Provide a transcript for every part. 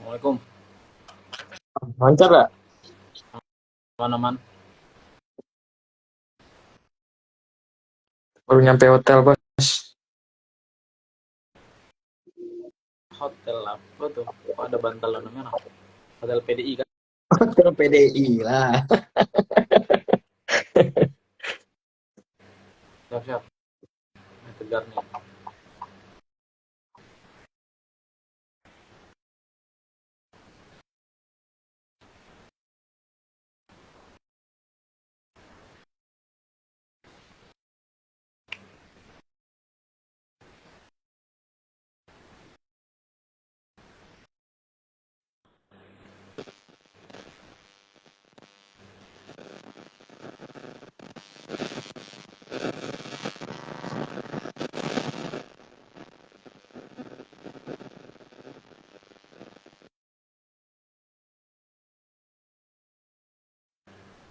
Assalamualaikum. Lancar gak? Aman-aman. Baru nyampe hotel, Bos. Hotel apa tuh? Kok ada bantalan merah? Hotel PDI kan? Hotel PDI lah. Siap-siap. Tegar nih.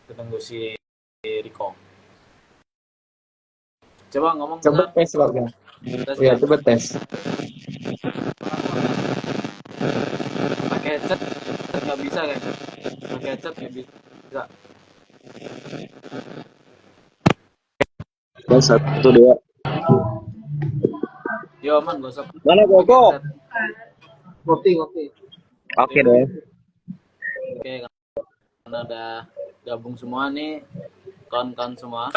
Kita tunggu si Riko. Coba ngomong Coba dengar. tes lognya. Tes Iya, tes. coba tes. Pakai headset nggak bisa kan? Pakai headset nggak bisa. Ya, satu, dua. Yo man, gak usah Mana pakai Koko? headset. Kopi, kopi. Oke Oke, deh. oke, karena udah gabung semua nih, kawan-kawan semua.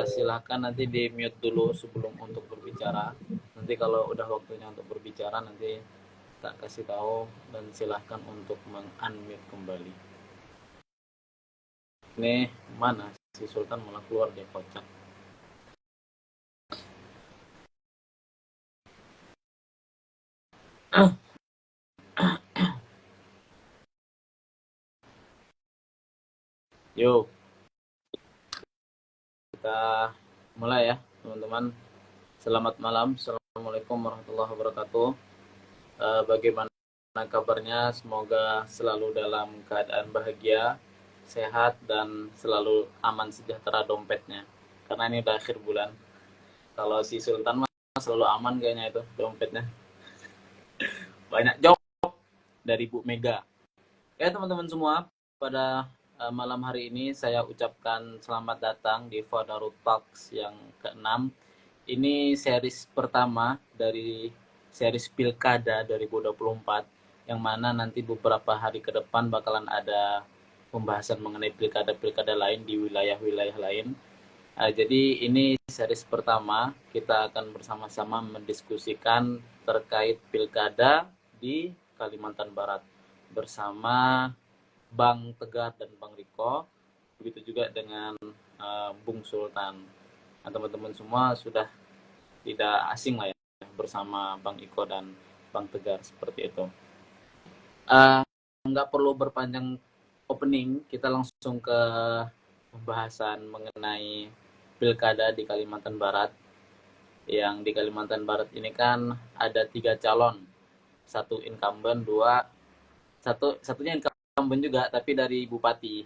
Silahkan nanti di mute dulu sebelum untuk berbicara. Nanti kalau udah waktunya untuk berbicara nanti tak kasih tahu dan silahkan untuk meng-unmute kembali. Nih mana si Sultan malah keluar dia kocak. Yuk kita mulai ya teman-teman. Selamat malam. Assalamualaikum warahmatullahi wabarakatuh. Bagaimana kabarnya? Semoga selalu dalam keadaan bahagia, sehat, dan selalu aman sejahtera dompetnya. Karena ini udah akhir bulan. Kalau si Sultan mah selalu aman kayaknya itu dompetnya. Banyak job dari Bu Mega. Ya teman-teman semua, pada malam hari ini saya ucapkan selamat datang di Fodarut Talks yang ke-6. Ini series pertama dari series Pilkada 2024 yang mana nanti beberapa hari ke depan bakalan ada pembahasan mengenai pilkada-pilkada lain di wilayah-wilayah lain. Jadi ini series pertama kita akan bersama-sama mendiskusikan terkait pilkada di Kalimantan Barat bersama Bang Tegar dan Bang Riko, begitu juga dengan Bung Sultan. Nah, teman-teman semua sudah tidak asing lah ya bersama Bang Iko dan Bang Tegar seperti itu. Nggak perlu berpanjang opening, kita langsung ke pembahasan mengenai pilkada di Kalimantan Barat. Yang di Kalimantan Barat ini kan ada 3 calon, satu incumbent, satunya incumbent juga tapi dari Bupati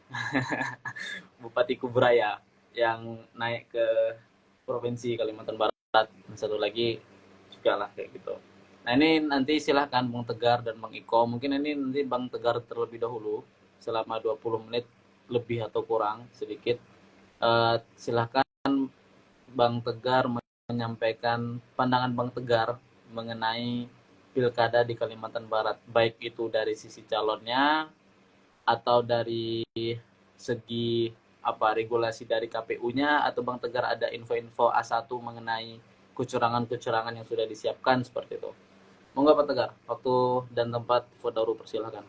Bupati Kuburaya yang naik ke Provinsi Kalimantan Barat, satu lagi juga lah kayak gitu. Nah ini nanti silahkan Bang Tegar dan Bang Iko, mungkin ini nanti Bang Tegar terlebih dahulu selama 20 menit lebih atau kurang sedikit. Silahkan Bang Tegar menyampaikan pandangan Bang Tegar mengenai pilkada di Kalimantan Barat, baik itu dari sisi calonnya atau dari segi regulasi dari KPU-nya, atau Bang Tegar ada info-info A1 mengenai kecurangan-kecurangan yang sudah disiapkan seperti itu. Monggo Pak Tegar, waktu dan tempat Fodaru persilahkan.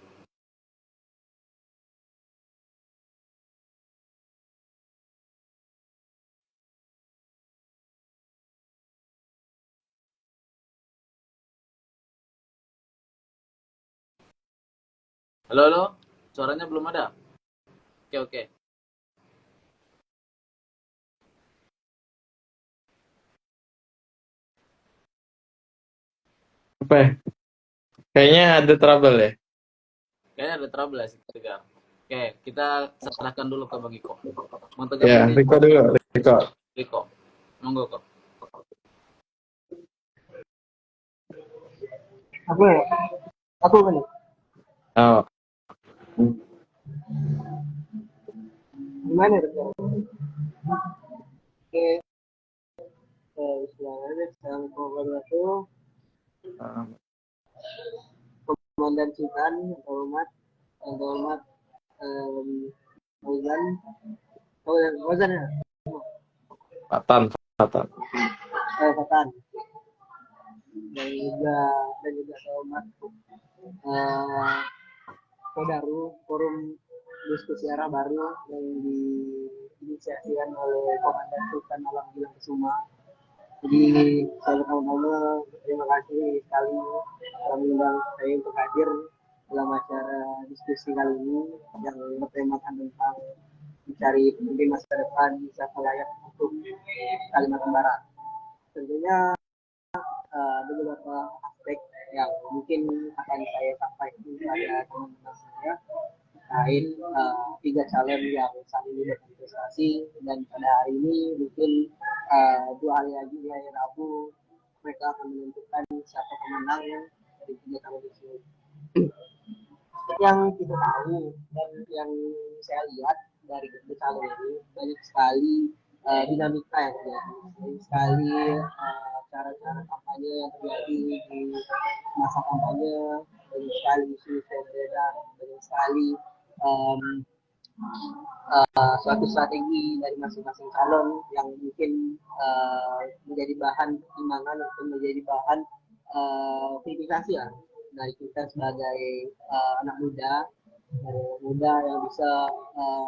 Halo, halo, suaranya belum ada. Oke, oke. Apa ya? Kayaknya ada trouble ya? Kayaknya ada trouble ya si Tegar. Oke, kita serahkan dulu ke Bang Iko. Bang Tegar Ya, nanti Riko dulu. Riko. Riko. Monggo kok. Aku ya? Aku kan ya? Oh, Gimana ya? Oke, bismillahirrahmanirrahim. Assalamualaikum warahmatullahi wabarakatuh. Komandan Sultan, yang terhormat, Fauzan, Fauzan ya? Fatan. Fatan. Dan juga terhormat Kodaru, forum diskusi arah baru yang diinisiasikan oleh Komandan Sultan Alam Gilang Kesuma. Jadi saya pertama-tama terima kasih sekali telah mengundang saya untuk hadir dalam acara diskusi kali ini yang bertemakan tentang mencari pemimpin masa depan siapa layak untuk Kalimantan Barat. Tentunya ada beberapa aspek yang mungkin akan saya sampaikan kepada teman-teman saya terkait tiga calon yang saat ini berkontestasi, dan pada hari ini mungkin 2 hari lagi di hari Rabu mereka akan menentukan siapa pemenang dari tiga calon itu. Yang kita tahu dan yang saya lihat dari ketiga calon ini banyak sekali dinamika yang terjadi, banyak sekali cara-cara kampanye yang terjadi di masa kampanye, banyak sekali isu yang beredar, banyak sekali suatu strategi dari masing-masing calon yang mungkin menjadi bahan pertimbangan atau menjadi bahan kritisasi ya dari kita sebagai anak muda yang bisa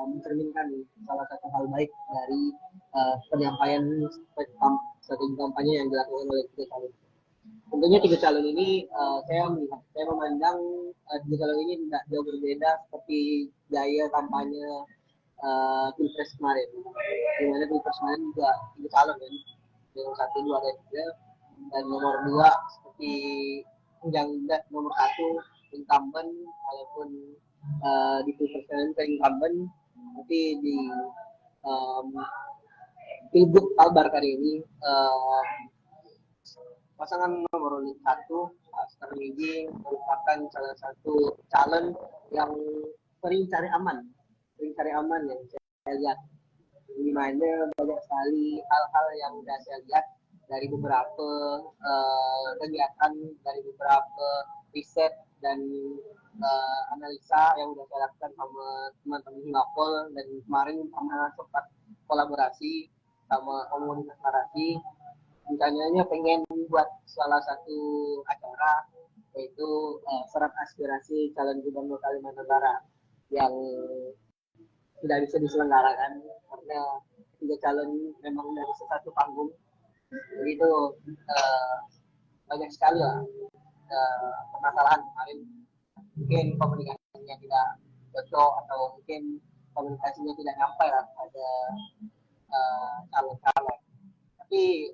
mencerminkan salah satu hal baik dari penyampaian strategi kampanye yang dilakukan oleh tiga calon. Tentunya tiga calon ini saya memandang tiga calon ini tidak jauh berbeda seperti gaya kampanye pilpres kemarin. Di mana pilpres kemarin juga tiga calon kan, yang 1, 2, dan 3, dan nomor 2 seperti nomor 1 incumbent, walaupun di pilpres kemarin ke incumbent, tapi di pilgub Kalbar kali ini pasangan nomor 1 Askar Miji merupakan salah satu calon yang sering cari aman yang saya lihat, di mana banyak sekali hal-hal yang sudah saya lihat dari beberapa kegiatan, dari beberapa riset dan analisa yang sudah saya lakukan sama teman-teman Hingapol, dan kemarin sama sempat kolaborasi sama komunitas narasi. Rencananya pengen buat salah satu acara, yaitu serat aspirasi calon gubernur Kalimantan Barat yang tidak bisa diselenggarakan karena tiga calon memang dari satu panggung. Jadi itu banyak sekali lah permasalahan kemarin. Mungkin komunikasinya tidak cocok, atau mungkin komunikasinya tidak nyampe lah pada calon-calon. Tapi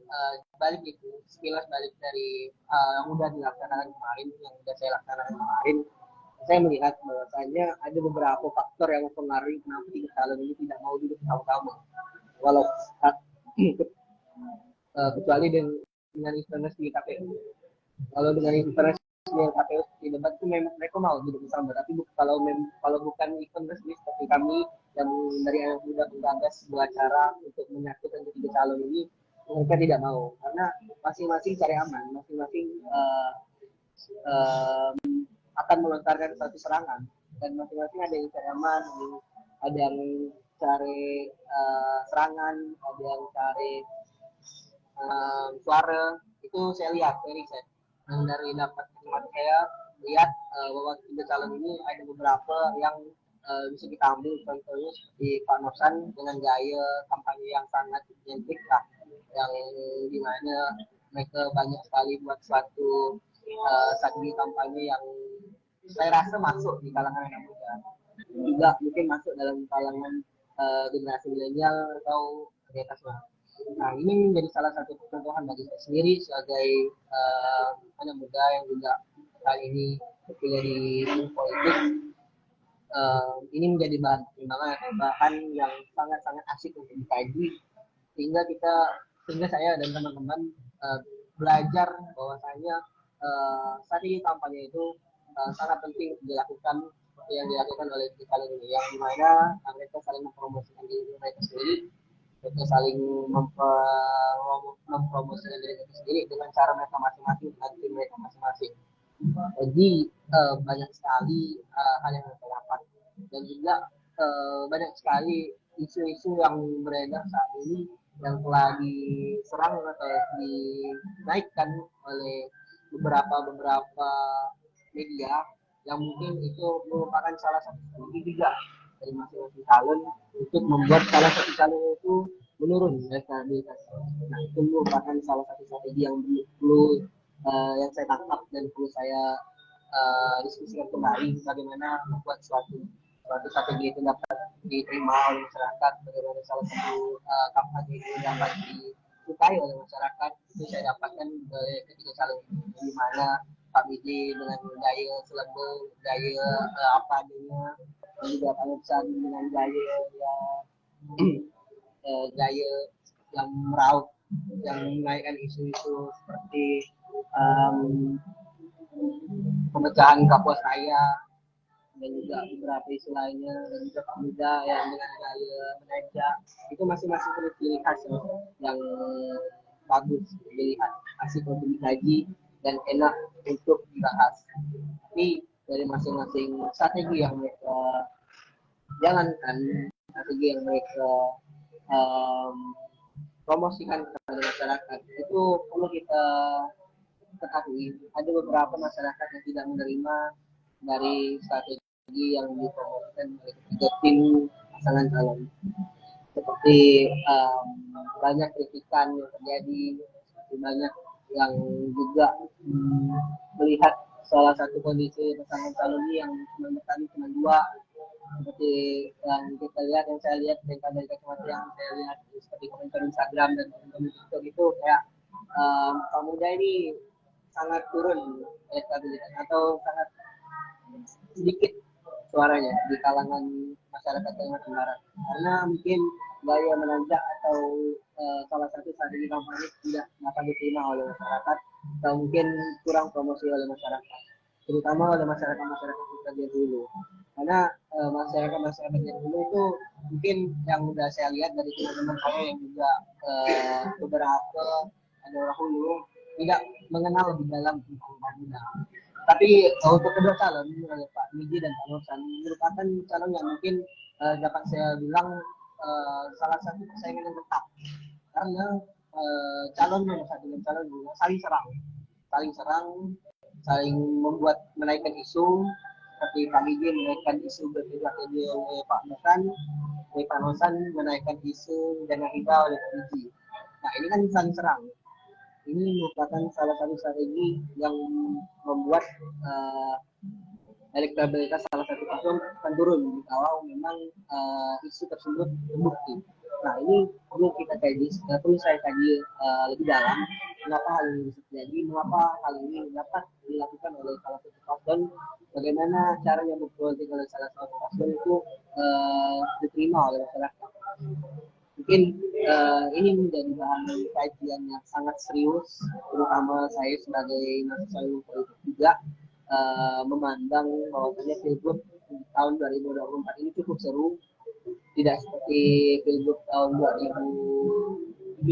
balik itu, sekilas balik dari yang udah dilaksanakan kemarin, yang udah saya laksanakan kemarin, saya melihat bahwasanya ada beberapa faktor yang mempengaruhi kenapa tiga calon ini tidak mau duduk sama-sama. Walau kecuali dengan intervensi di KPU. Kalau dengan intervensi di KPU di debat itu memang mereka mau duduk bersama, tapi kalau bukan intervensi seperti kami yang dari anak muda menggagas sebuah cara untuk menyatukan ketiga calon ini, mereka tidak mau karena masing-masing cari aman, masing-masing akan melontarkan satu serangan, dan masing-masing ada yang cari aman, ada yang cari serangan, ada yang cari suara. Itu saya lihat dari riset yang dari dapat saya lihat bahwa tiga calon ini ada beberapa yang bisa kita ambil, contohnya seperti Pak Nosan dengan gaya kampanye yang sangat identik lah, yang dimana mereka banyak sekali buat suatu strategi kampanye yang saya rasa masuk di kalangan anak muda, juga mungkin masuk dalam kalangan generasi milenial atau di atasnya. Nah, ini menjadi salah satu contohan bagi saya sendiri sebagai anak muda yang juga kali ini terpilih di politik. Ini menjadi bahan pertimbangan, bahan yang sangat-sangat asik untuk dikaji, sehingga saya dan teman-teman belajar bahwasanya strategi kampanye itu sangat penting dilakukan seperti yang dilakukan oleh kita ini, yang dimana mereka saling mempromosikan diri mereka sendiri, mereka saling mempromosikan diri mereka sendiri dengan cara mereka masing-masing, dengan tim mereka masing-masing. Jadi banyak sekali hal yang mereka dapat, dan juga banyak sekali isu-isu yang beredar saat ini yang telah diserang atau dinaikkan oleh beberapa media yang mungkin itu merupakan salah satu strategi juga dari masing-masing calon untuk membuat salah satu calon itu menurun elektabilitas. Nah, itu merupakan salah satu strategi yang perlu yang saya tangkap dan perlu saya diskusikan kembali, bagaimana membuat suatu strategi itu dapat diterima oleh masyarakat, bagaimana salah satu kampanye itu dapat disukai oleh masyarakat. Itu saya dapatkan dari ketiga calon, di mana Pak Miji dengan gaya selembung, gaya apa adanya, dan juga Pak Nursan dengan gaya gaya yang meraup, yang menaikkan isu-isu seperti pemecahan Kapuas Raya, dan juga beberapa isu lainnya, dan juga Pak Muda yang dengan gaya menajak. Itu masing-masing punya ciri khas yang bagus dilihat, asik untuk dikaji dan enak untuk dibahas. Ini dari masing-masing strategi yang mereka jalankan, strategi yang mereka promosikan kepada masyarakat, itu perlu kita ketahui. Ada beberapa masyarakat yang tidak menerima dari strategi yang dipromosikan oleh ketiga tim pasangan calon. Seperti banyak kritikan yang terjadi, banyak yang juga melihat salah satu kondisi pasangan calon ini yang cuma bertani cuma dua, seperti yang kita lihat, yang saya lihat dari kacamata yang saya lihat seperti komentar Instagram dan komentar TikTok itu kayak Pak Muda ini sangat turun elektabilitas atau sangat sedikit suaranya di kalangan masyarakat Kalimantan Barat, karena mungkin gaya menanjak atau salah satu strategi kampanye tidak dapat diterima oleh masyarakat, atau mungkin kurang promosi oleh masyarakat, terutama oleh masyarakat kita di dulu. Karena masyarakat yang dulu itu mungkin yang udah saya lihat dari teman-teman saya yang juga beberapa ada dahulu tidak mengenal lebih dalam tentang Muda. Tapi untuk kedua calon, Pak Miji dan Pak Nursan, merupakan calon yang mungkin dapat saya bilang salah satu persaingan yang ketat, karena calon nomor satu dan calon dua saling serang, saling menaikkan isu. Seperti Pak Miji menaikkan isu berbeda oleh Pak Nursan menaikkan isu dana hibah oleh Pak Miji. Nah, ini kan saling serang. Ini merupakan salah satu strategi yang membuat elektabilitas salah satu paslon akan turun kalau memang isu tersebut terbukti. Nah, ini perlu kita kaji, perlu saya kaji lebih dalam, mengapa hal ini bisa terjadi, mengapa hal ini dapat dilakukan oleh salah satu paslon, bagaimana caranya berpolitik oleh salah satu paslon itu diterima oleh masyarakat. Mungkin ini menjadi bahan kajian yang sangat serius, terutama saya sebagai mahasiswa ilmu politik juga memandang bahwasanya pilgub tahun 2024 ini cukup seru, tidak seperti pilgub tahun 2017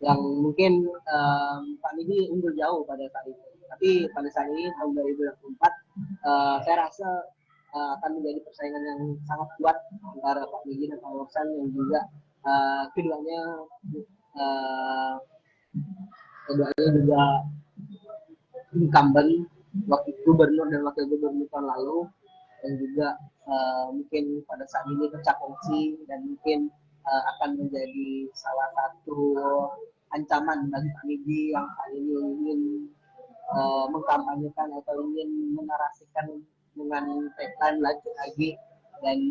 yang mungkin Pak Miji unggul jauh pada saat itu. Tapi pada saat ini tahun 2024 saya rasa akan menjadi persaingan yang sangat kuat antara Pak Miji dan Pak Nursan, yang juga keduanya juga incumbent wakil gubernur dan wakil gubernur tahun lalu, dan juga mungkin pada saat ini pecah kongsi dan mungkin akan menjadi salah satu ancaman bagi Pak Miji yang kali ini ingin mengkampanyekan atau ingin menarasikan dengan tagline lagi, dan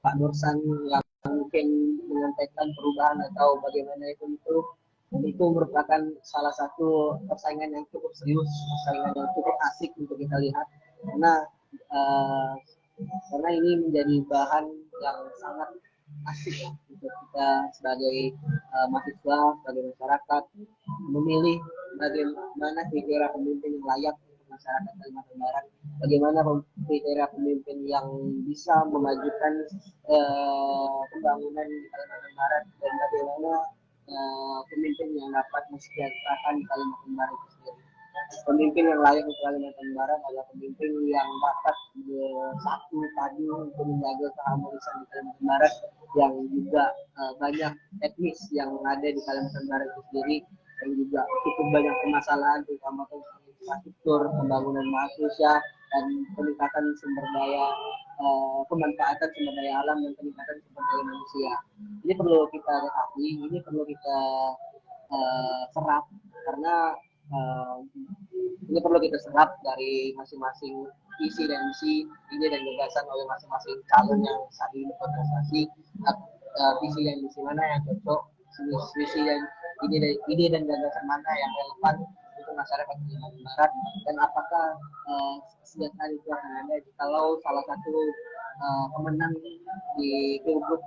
Pak Nursan yang mungkin dengan tagline perubahan atau bagaimana itu merupakan salah satu persaingan yang cukup serius, persaingan yang cukup asik untuk kita lihat, karena ini menjadi bahan yang sangat asik untuk kita sebagai mahasiswa, sebagai masyarakat memilih bagaimana kriteria pemimpin yang layak untuk masyarakat Kalimantan Barat, bagaimana kriteria pemimpin yang bisa memajukan pembangunan di Kalimantan Barat, dan bagaimana pemimpin yang dapat mensejahterakan Kalimantan Barat itu sendiri. Pemimpin yang layak untuk Kalimantan Barat adalah pemimpin yang dapat bersatu padu untuk menjaga keharmonisan di Kalimantan Barat, yang juga banyak etnis yang ada di Kalimantan Barat itu sendiri, yang juga cukup banyak permasalahan, terutama tentang infrastruktur, pembangunan manusia, dan peningkatan sumber daya, pemanfaatan sumber daya alam, dan peningkatan sumber daya manusia. Ini perlu kita ketahui, ini perlu kita serap, karena ini perlu kita serap dari masing-masing visi dan misi, ide dan gagasan oleh masing-masing calon yang saat ini berkontestasi. Visi dan misi mana yang cocok, visi dan ide dan gagasan mana yang relevan untuk masyarakat Kalimantan Barat, dan apakah kesejahteraan itu akan ada kalau salah satu pemenang di Pilgub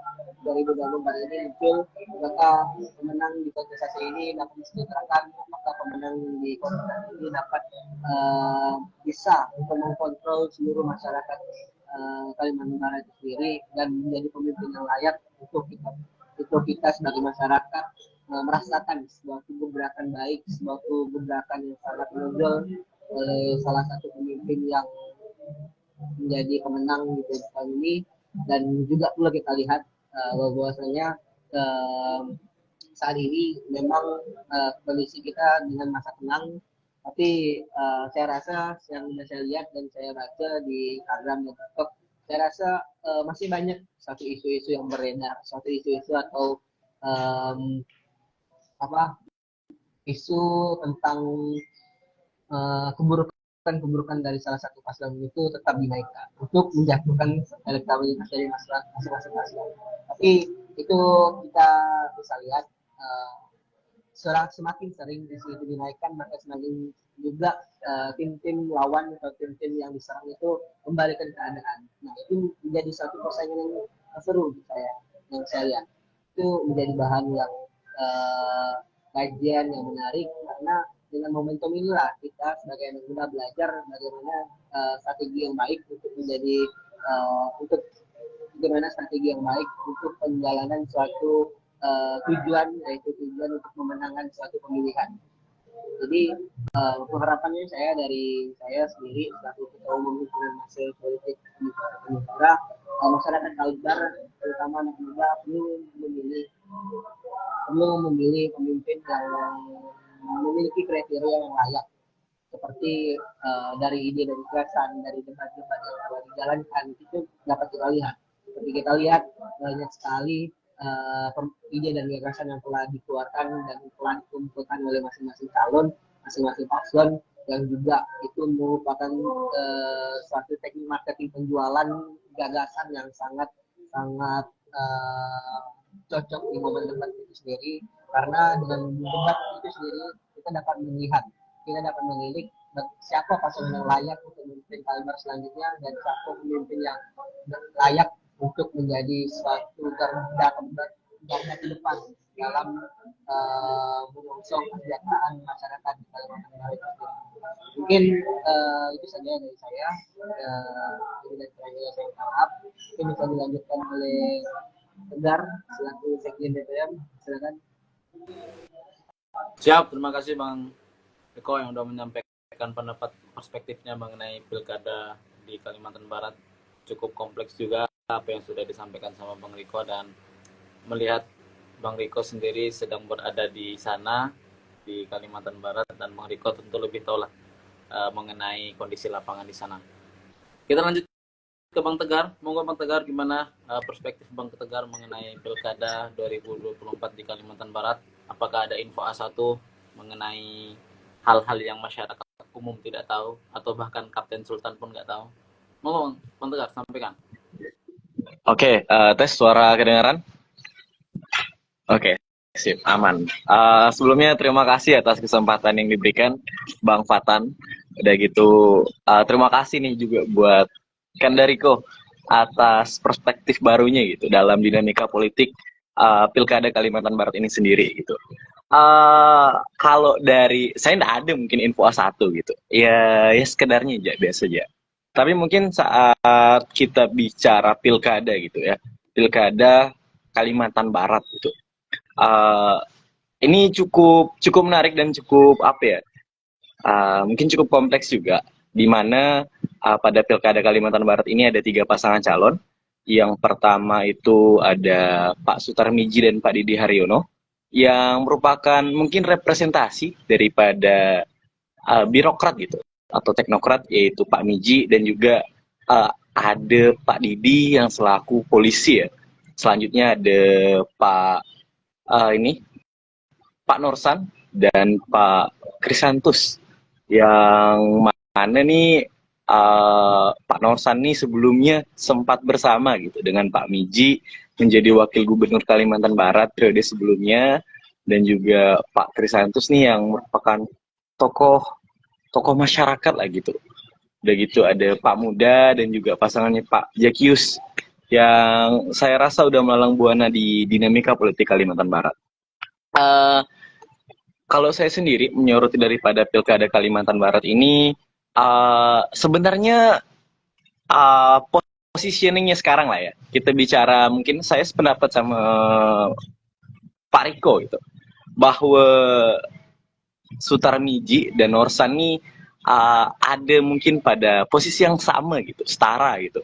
2024 ini muncul, maka pemenang di kontestasi ini dapat disejahterakan, apakah pemenang di kontestasi ini dapat bisa untuk mengkontrol seluruh masyarakat Kalimantan Barat itu sendiri, dan menjadi pemimpin yang layak untuk kita sebagai masyarakat merasakan suatu gebrakan baik, suatu gebrakan yang sangat menonjol oleh salah satu pemimpin yang menjadi pemenang di tahun ini. Dan juga perlu kita lihat bahwasanya saat ini memang kondisi kita dengan masa tenang, tapi saya rasa yang sudah saya lihat dan saya baca di Instagram dan TikTok, saya rasa masih banyak satu isu-isu yang beredar, satu isu-isu atau isu tentang keburukan dari salah satu paslon itu tetap dinaikkan untuk menjatuhkan elektabilitas dari masing-masing paslon. Tapi itu kita bisa lihat semakin sering isu itu dinaikkan, maka semakin juga tim-tim lawan atau tim-tim yang diserang itu kembalikan keadaan. Nah, itu menjadi satu persaingan yang seru yang saya lihat. Itu menjadi bahan yang kajian yang menarik, karena dengan momentum inilah kita sebagai anak muda belajar bagaimana strategi yang baik untuk menjadi bagaimana strategi yang baik untuk penjalanan suatu tujuan, yaitu tujuan untuk memenangkan suatu pemilihan. Jadi harapannya saya sendiri selaku ketua umum himpunan mahasiswa politik di Kabupaten Jayapura, masyarakat Kalbar terutama anak muda perlu memilih pemimpin yang memiliki kriteria yang layak, seperti dari ide dan gagasan, dari debat-debat yang telah dijalankan itu dapat kita lihat. Seperti kita lihat banyak sekali ide dan gagasan yang telah dikeluarkan dan telah dikumpulkan oleh masing-masing calon, masing-masing paslon, yang juga itu merupakan suatu teknik marketing penjualan gagasan yang sangat cocok di momen debat itu sendiri, karena dengan debat itu sendiri kita dapat melirik siapa pasangan yang layak untuk memimpin Kalbar selanjutnya, dan siapa pemimpin yang layak untuk menjadi suatu garda ke depan dalam menyongsong kesejahteraan masyarakat di Kalimantan Barat. Mungkin itu saja dari saya. Dari saya harap mungkin bisa dilanjutkan oleh Tegar selaku Sekjen DPM. Silakan. Siap, terima kasih Bang Riko yang sudah menyampaikan pendapat perspektifnya mengenai pilkada di Kalimantan Barat. Cukup kompleks juga apa yang sudah disampaikan sama Bang Riko, dan melihat Bang Riko sendiri sedang berada di sana di Kalimantan Barat, dan Bang Riko tentu lebih tahu lah mengenai kondisi lapangan di sana. Kita lanjut ke Bang Tegar. Monggo Bang Tegar, gimana perspektif Bang Tegar mengenai pilkada 2024 di Kalimantan Barat? Apakah ada info A1 mengenai hal-hal yang masyarakat umum tidak tahu, atau bahkan Kapten Sultan pun nggak tahu? Monggo Bang Tegar, sampaikan. Oke, tes suara kedengaran? Oke, sip, aman. Sebelumnya terima kasih atas kesempatan yang diberikan Bang Fatan. Udah gitu, terima kasih nih juga buat Kandariko atas perspektif barunya gitu dalam dinamika politik Pilkada Kalimantan Barat ini sendiri gitu. Kalau dari saya nggak ada mungkin info A1 gitu. Ya sekedarnya aja biasa aja. Tapi mungkin saat kita bicara pilkada gitu ya, pilkada Kalimantan Barat gitu. Uh, ini cukup menarik dan cukup apa ya? Mungkin cukup kompleks juga, di mana pada pilkada Kalimantan Barat ini ada 3 pasangan calon. Yang pertama itu ada Pak Sutarmiji dan Pak Didi Haryono, yang merupakan mungkin representasi daripada birokrat gitu atau teknokrat, yaitu Pak Miji dan juga ada Pak Didi yang selaku polisi ya. Selanjutnya ada Pak ini Pak Norsan dan Pak Krisantus, yang mana nih Pak Norsan nih sebelumnya sempat bersama gitu dengan Pak Miji menjadi wakil gubernur Kalimantan Barat periode sebelumnya, dan juga Pak Krisantus nih yang merupakan tokoh masyarakat lah gitu. Udah gitu ada Pak Muda dan juga pasangannya Pak Jakius, yang saya rasa udah melalang buana di dinamika politik Kalimantan Barat. Kalau saya sendiri menyoroti daripada pilkada Kalimantan Barat ini, sebenarnya positioningnya sekarang lah ya. Kita bicara, mungkin saya sependapat sama Pak Riko gitu, bahwa Sutarmiji dan Norsan ini ada mungkin pada posisi yang sama gitu, setara gitu,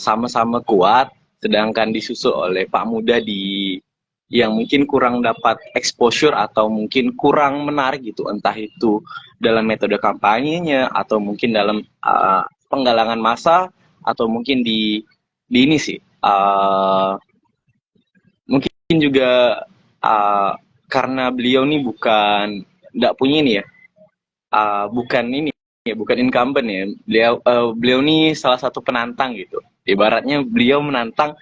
sama-sama kuat, sedangkan disusul oleh Pak Muda yang mungkin kurang dapat exposure atau mungkin kurang menarik gitu, entah itu dalam metode kampanyenya atau mungkin dalam penggalangan massa, atau mungkin di ini sih mungkin juga karena beliau nih nggak punya ini ya, bukan incumbent ya, beliau nih salah satu penantang gitu, ibaratnya beliau menantang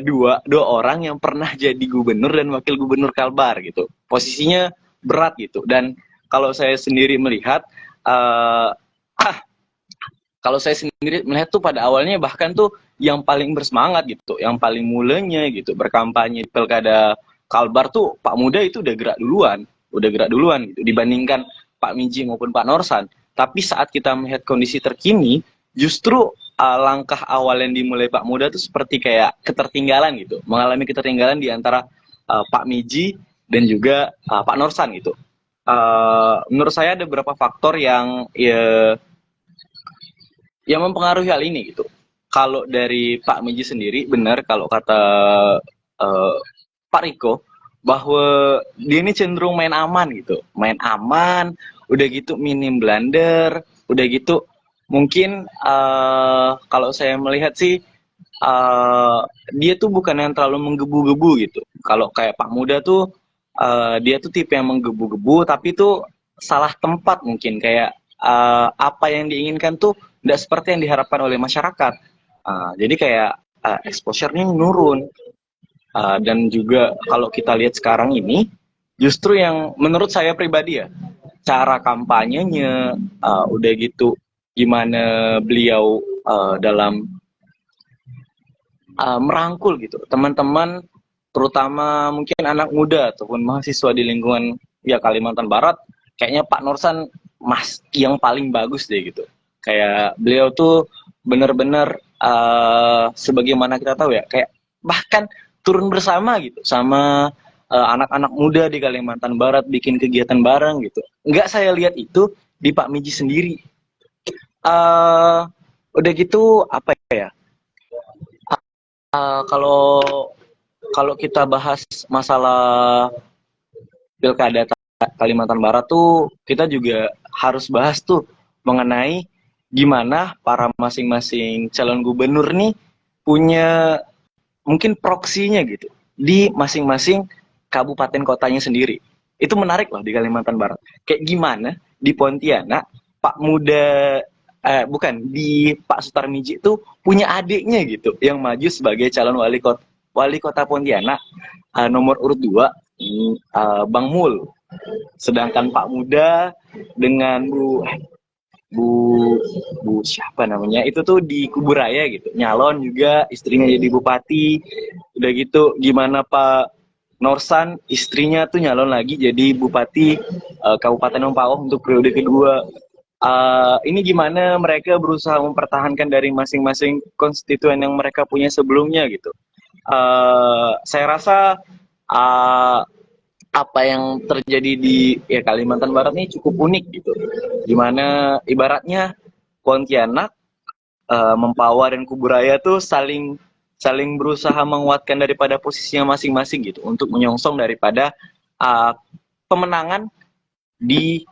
dua orang yang pernah jadi gubernur dan wakil gubernur Kalbar gitu, posisinya berat gitu. Dan kalau saya sendiri melihat tuh pada awalnya bahkan tuh yang paling bersemangat gitu, yang paling mulanya gitu berkampanye pilkada Kalbar tuh Pak Muda itu udah gerak duluan gitu dibandingkan Pak Miji maupun Pak Norsan. Tapi saat kita melihat kondisi terkini, justru langkah awal yang dimulai Pak Muda tuh seperti kayak ketertinggalan gitu, mengalami ketertinggalan di antara Pak Miji dan juga Pak Norsan gitu. Menurut saya ada beberapa faktor yang mempengaruhi hal ini gitu. Kalau dari Pak Miji sendiri, benar kalau kata Pak Riko, bahwa dia ini cenderung main aman gitu, udah gitu minim blunder, udah gitu mungkin kalau saya melihat sih dia tuh bukan yang terlalu menggebu-gebu gitu. Kalau kayak Pak Muda tuh dia tuh tipe yang menggebu-gebu, tapi tuh salah tempat mungkin, kayak apa yang diinginkan tuh tidak seperti yang diharapkan oleh masyarakat. Jadi kayak exposure-nya menurun. Dan juga kalau kita lihat sekarang ini, justru yang menurut saya pribadi ya, cara kampanyenya, udah gitu gimana beliau dalam merangkul gitu teman-teman, terutama mungkin anak muda ataupun mahasiswa di lingkungan ya Kalimantan Barat, kayaknya Pak Norsan yang paling bagus deh gitu. Kayak beliau tuh benar-benar sebagaimana kita tahu ya, kayak bahkan turun bersama gitu sama anak-anak muda di Kalimantan Barat, bikin kegiatan bareng gitu. Enggak saya lihat itu di Pak Miji sendiri. Udah gitu apa ya? Kalau kita bahas masalah pilkada Kalimantan Barat tuh, kita juga harus bahas tuh mengenai gimana para masing-masing calon gubernur nih punya mungkin proksinya gitu di masing-masing kabupaten kotanya sendiri. Itu menarik loh di Kalimantan Barat. Kayak gimana di Pontianak Pak Muda di Pak Sutarmiji itu punya adiknya gitu yang maju sebagai calon wali kota Pontianak, nomor urut 2 Bang Mul. Sedangkan Pak Muda dengan Bu Bu siapa namanya itu tuh di Kuburaya gitu, nyalon juga istrinya jadi bupati. Udah gitu gimana Pak Norsan, istrinya tuh nyalon lagi jadi bupati Kabupaten Mempawah untuk periode kedua. Ini gimana mereka berusaha mempertahankan dari masing-masing konstituen yang mereka punya sebelumnya gitu. Saya rasa uh, apa yang terjadi di ya Kalimantan Barat ini cukup unik gitu. Dimana ibaratnya Pontianak, Mempawah dan Kuburaya tuh saling saling berusaha menguatkan daripada posisinya masing-masing gitu untuk menyongsong daripada uh, pemenangan di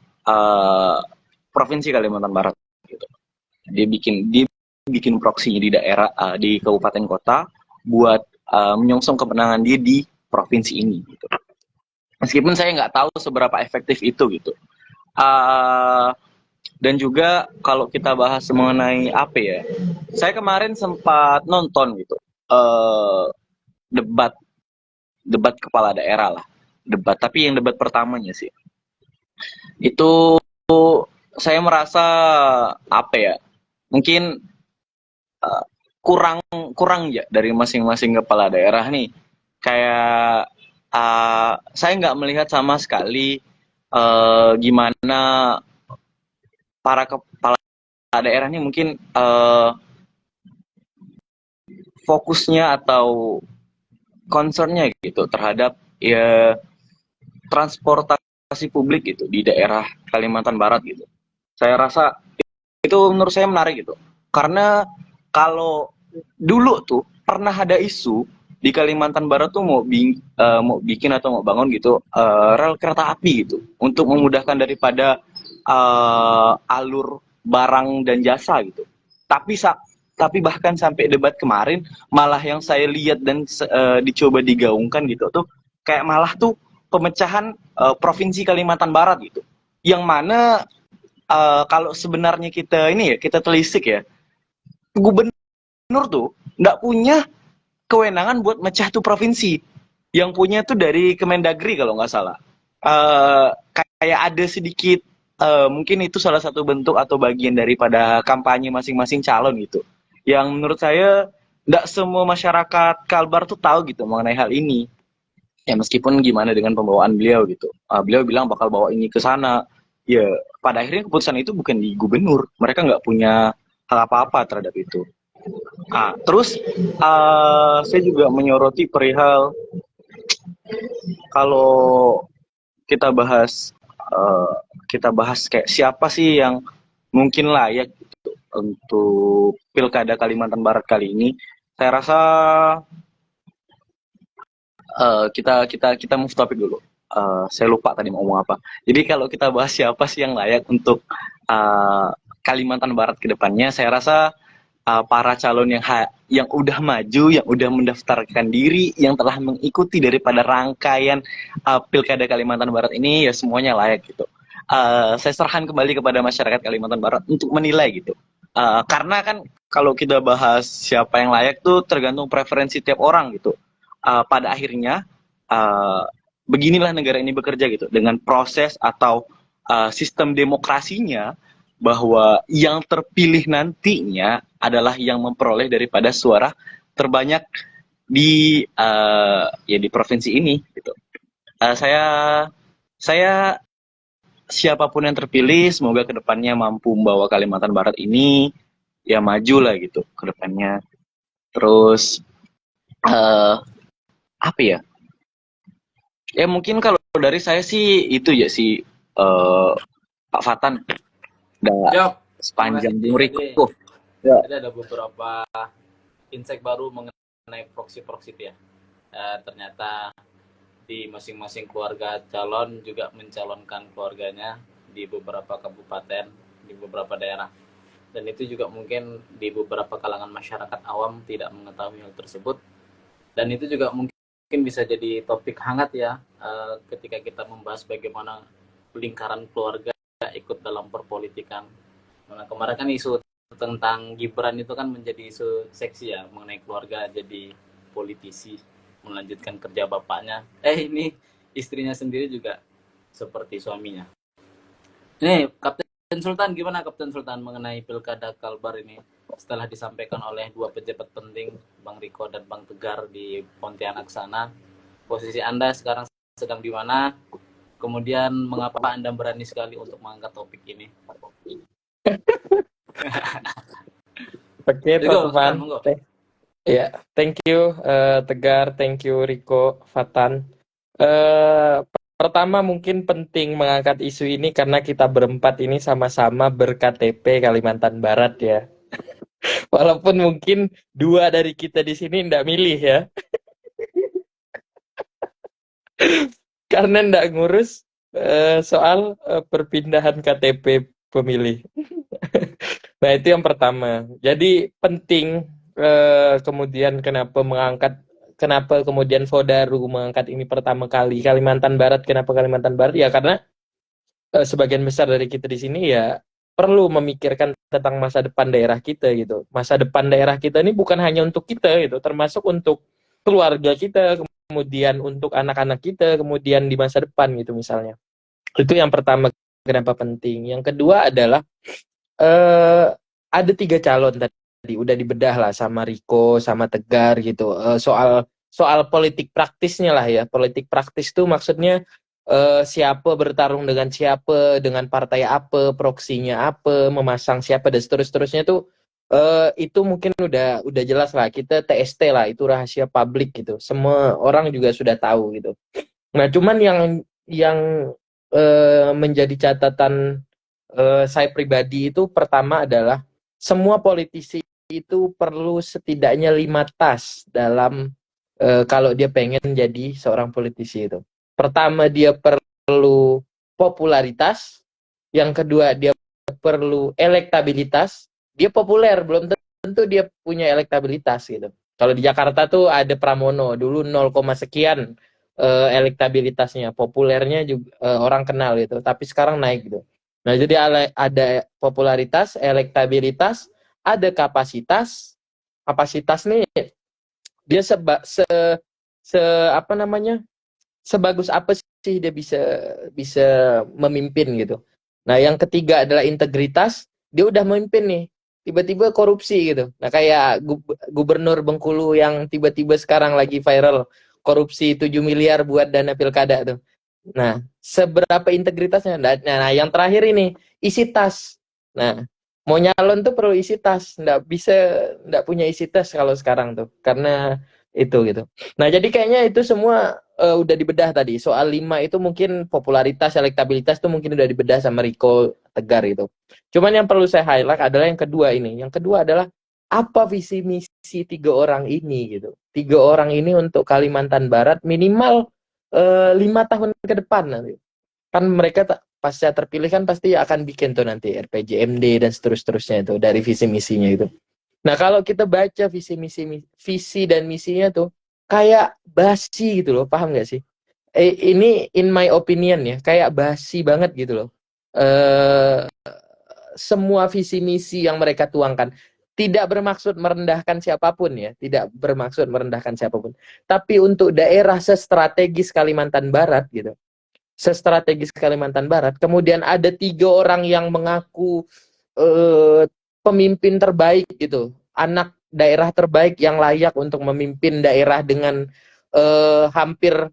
provinsi Kalimantan Barat gitu. Dia bikin proksinya di daerah di kabupaten kota buat menyongsong kemenangan dia di provinsi ini gitu. Meskipun saya nggak tahu seberapa efektif itu gitu. Uh, dan juga kalau kita bahas mengenai apa ya, saya kemarin sempat nonton gitu debat debat kepala daerah lah, debat tapi yang debat pertamanya sih itu saya merasa apa ya, mungkin uh, kurang kurang ya dari masing-masing kepala daerah nih, kayak saya nggak melihat sama sekali gimana para kepala daerah ini mungkin fokusnya atau concernnya gitu terhadap ya transportasi publik gitu di daerah Kalimantan Barat gitu. Saya rasa itu menurut saya menarik gitu. Karena kalau dulu tuh pernah ada isu di Kalimantan Barat tuh mau bikin atau mau bangun gitu rel kereta api gitu untuk memudahkan daripada alur barang dan jasa gitu. Tapi tapi bahkan sampai debat kemarin malah yang saya lihat dan dicoba digaungkan gitu tuh kayak malah tuh pemecahan provinsi Kalimantan Barat gitu. Yang mana kalau sebenarnya kita ini ya kita telisik ya, gubernur tuh nggak punya kewenangan buat mecah tuh provinsi. Yang punya tuh dari Kemendagri kalau nggak salah. Kayak ada sedikit mungkin itu salah satu bentuk atau bagian daripada kampanye masing-masing calon gitu. Yang menurut saya nggak semua masyarakat Kalbar tuh tahu gitu mengenai hal ini. Ya meskipun gimana dengan pembawaan beliau gitu. Beliau bilang bakal bawa ini ke sana. Ya pada akhirnya keputusan itu bukan di gubernur. Mereka nggak punya hal apa-apa terhadap itu. Terus saya juga menyoroti perihal kalau kita bahas kayak siapa sih yang mungkin layak gitu untuk pilkada Kalimantan Barat kali ini. Saya rasa kita move topik dulu. Saya lupa tadi mau ngomong apa. Jadi kalau kita bahas siapa sih yang layak untuk Kalimantan Barat ke depannya, saya rasa para calon yang udah maju, yang udah mendaftarkan diri, yang telah mengikuti daripada rangkaian pilkada Kalimantan Barat ini ya semuanya layak gitu. Saya serahkan kembali kepada masyarakat Kalimantan Barat untuk menilai gitu. Karena kan kalau kita bahas siapa yang layak tuh tergantung preferensi tiap orang gitu. Pada akhirnya beginilah negara ini bekerja gitu dengan proses atau sistem demokrasinya, bahwa yang terpilih nantinya adalah yang memperoleh daripada suara terbanyak di ya di provinsi ini gitu. Saya saya siapapun yang terpilih semoga kedepannya mampu membawa Kalimantan Barat ini ya maju lah gitu kedepannya. Terus apa ya? Ya mungkin kalau dari saya sih itu ya sih Pak Fatan udah Siap. Terima sepanjang kasih. umurku. Ya. Jadi ada beberapa insight baru mengenai proxy ya. Ternyata di masing-masing keluarga calon juga mencalonkan keluarganya di beberapa kabupaten, di beberapa daerah. Dan itu juga mungkin di beberapa kalangan masyarakat awam tidak mengetahui hal tersebut. Dan itu juga mungkin bisa jadi topik hangat ya ketika kita membahas bagaimana lingkaran keluarga ikut dalam perpolitikan. Nah, kemarin kan isu tentang Gibran itu kan menjadi isu seksi ya, mengenai keluarga jadi politisi, melanjutkan kerja bapaknya. Ini istrinya sendiri juga seperti suaminya. Ini Kapten Sultan, gimana Kapten Sultan mengenai Pilkada Kalbar ini setelah disampaikan oleh dua pejabat penting, Bang Riko dan Bang Tegar di Pontianak sana. Posisi Anda sekarang sedang di mana? Kemudian mengapa Anda berani sekali untuk mengangkat topik ini? Oke, Riko, teman-teman. Sultan, monggo. Ya, thank you Tegar, thank you Riko, Fatan. Pertama mungkin penting mengangkat isu ini karena kita berempat ini sama-sama ber-KTP Kalimantan Barat ya. Walaupun mungkin dua dari kita di sini ndak milih ya, karena ndak ngurus soal perpindahan KTP pemilih. Nah, itu yang pertama. Jadi penting kemudian kenapa kemudian Fodaru mengangkat ini pertama kali Kalimantan Barat. Kenapa Kalimantan Barat? Ya karena sebagian besar dari kita di sini ya perlu memikirkan tentang masa depan daerah kita gitu. Masa depan daerah kita ini bukan hanya untuk kita gitu, termasuk untuk keluarga kita, kemudian untuk anak-anak kita, kemudian di masa depan gitu misalnya. Itu yang pertama kenapa penting. Yang kedua adalah ada 3 calon tadi udah dibedah lah sama Riko sama Tegar gitu, soal politik praktisnya lah ya. Politik praktis tuh maksudnya siapa bertarung dengan siapa, dengan partai apa, proksinya apa, memasang siapa dan seterusnya tuh itu mungkin udah jelas lah, kita TST lah, itu rahasia publik gitu, semua orang juga sudah tahu gitu. Nah cuman yang menjadi catatan saya pribadi itu pertama adalah semua politisi itu perlu setidaknya 5 tas dalam kalau dia pengen jadi seorang politisi itu. Pertama dia perlu popularitas, yang kedua dia perlu elektabilitas. Dia populer belum tentu dia punya elektabilitas gitu. Kalau di Jakarta tuh ada Pramono dulu 0, sekian elektabilitasnya, populernya juga orang kenal gitu, tapi sekarang naik gitu. Nah, jadi ada popularitas, elektabilitas, ada kapasitas. Kapasitas nih dia apa namanya? Sebagus apa sih dia bisa memimpin gitu. Nah, yang ketiga adalah integritas. Dia udah memimpin nih, tiba-tiba korupsi gitu. Nah, kayak gubernur Bengkulu yang tiba-tiba sekarang lagi viral, korupsi 7 miliar buat dana pilkada tuh. Nah, seberapa integritasnya? Nah, yang terakhir ini, isi tas. Nah, mau nyalon tuh perlu isi tas. Nggak punya isi tas kalau sekarang tuh. Karena itu gitu. Nah, jadi kayaknya itu semua udah dibedah tadi. Soal 5 itu mungkin popularitas, elektabilitas itu mungkin udah dibedah sama Riko, Tegar itu. Cuman yang perlu saya highlight adalah yang kedua ini. Yang kedua adalah apa visi misi 3 orang ini gitu. 3 orang ini untuk Kalimantan Barat minimal 5 tahun ke depan nanti. Kan mereka pasca terpilih kan pasti akan bikin tuh nanti RPJMD dan seterusnya itu dari visi misinya itu. Nah, kalau kita baca visi dan misinya tuh kayak basi gitu loh, paham nggak sih? Ini in my opinion ya, kayak basi banget gitu loh. Semua visi misi yang mereka tuangkan tidak bermaksud merendahkan siapapun ya, tidak bermaksud merendahkan siapapun. Tapi untuk daerah sestrategis Kalimantan Barat gitu, sestrategis Kalimantan Barat, kemudian ada 3 orang yang mengaku pemimpin terbaik gitu, anak daerah terbaik yang layak untuk memimpin daerah dengan hampir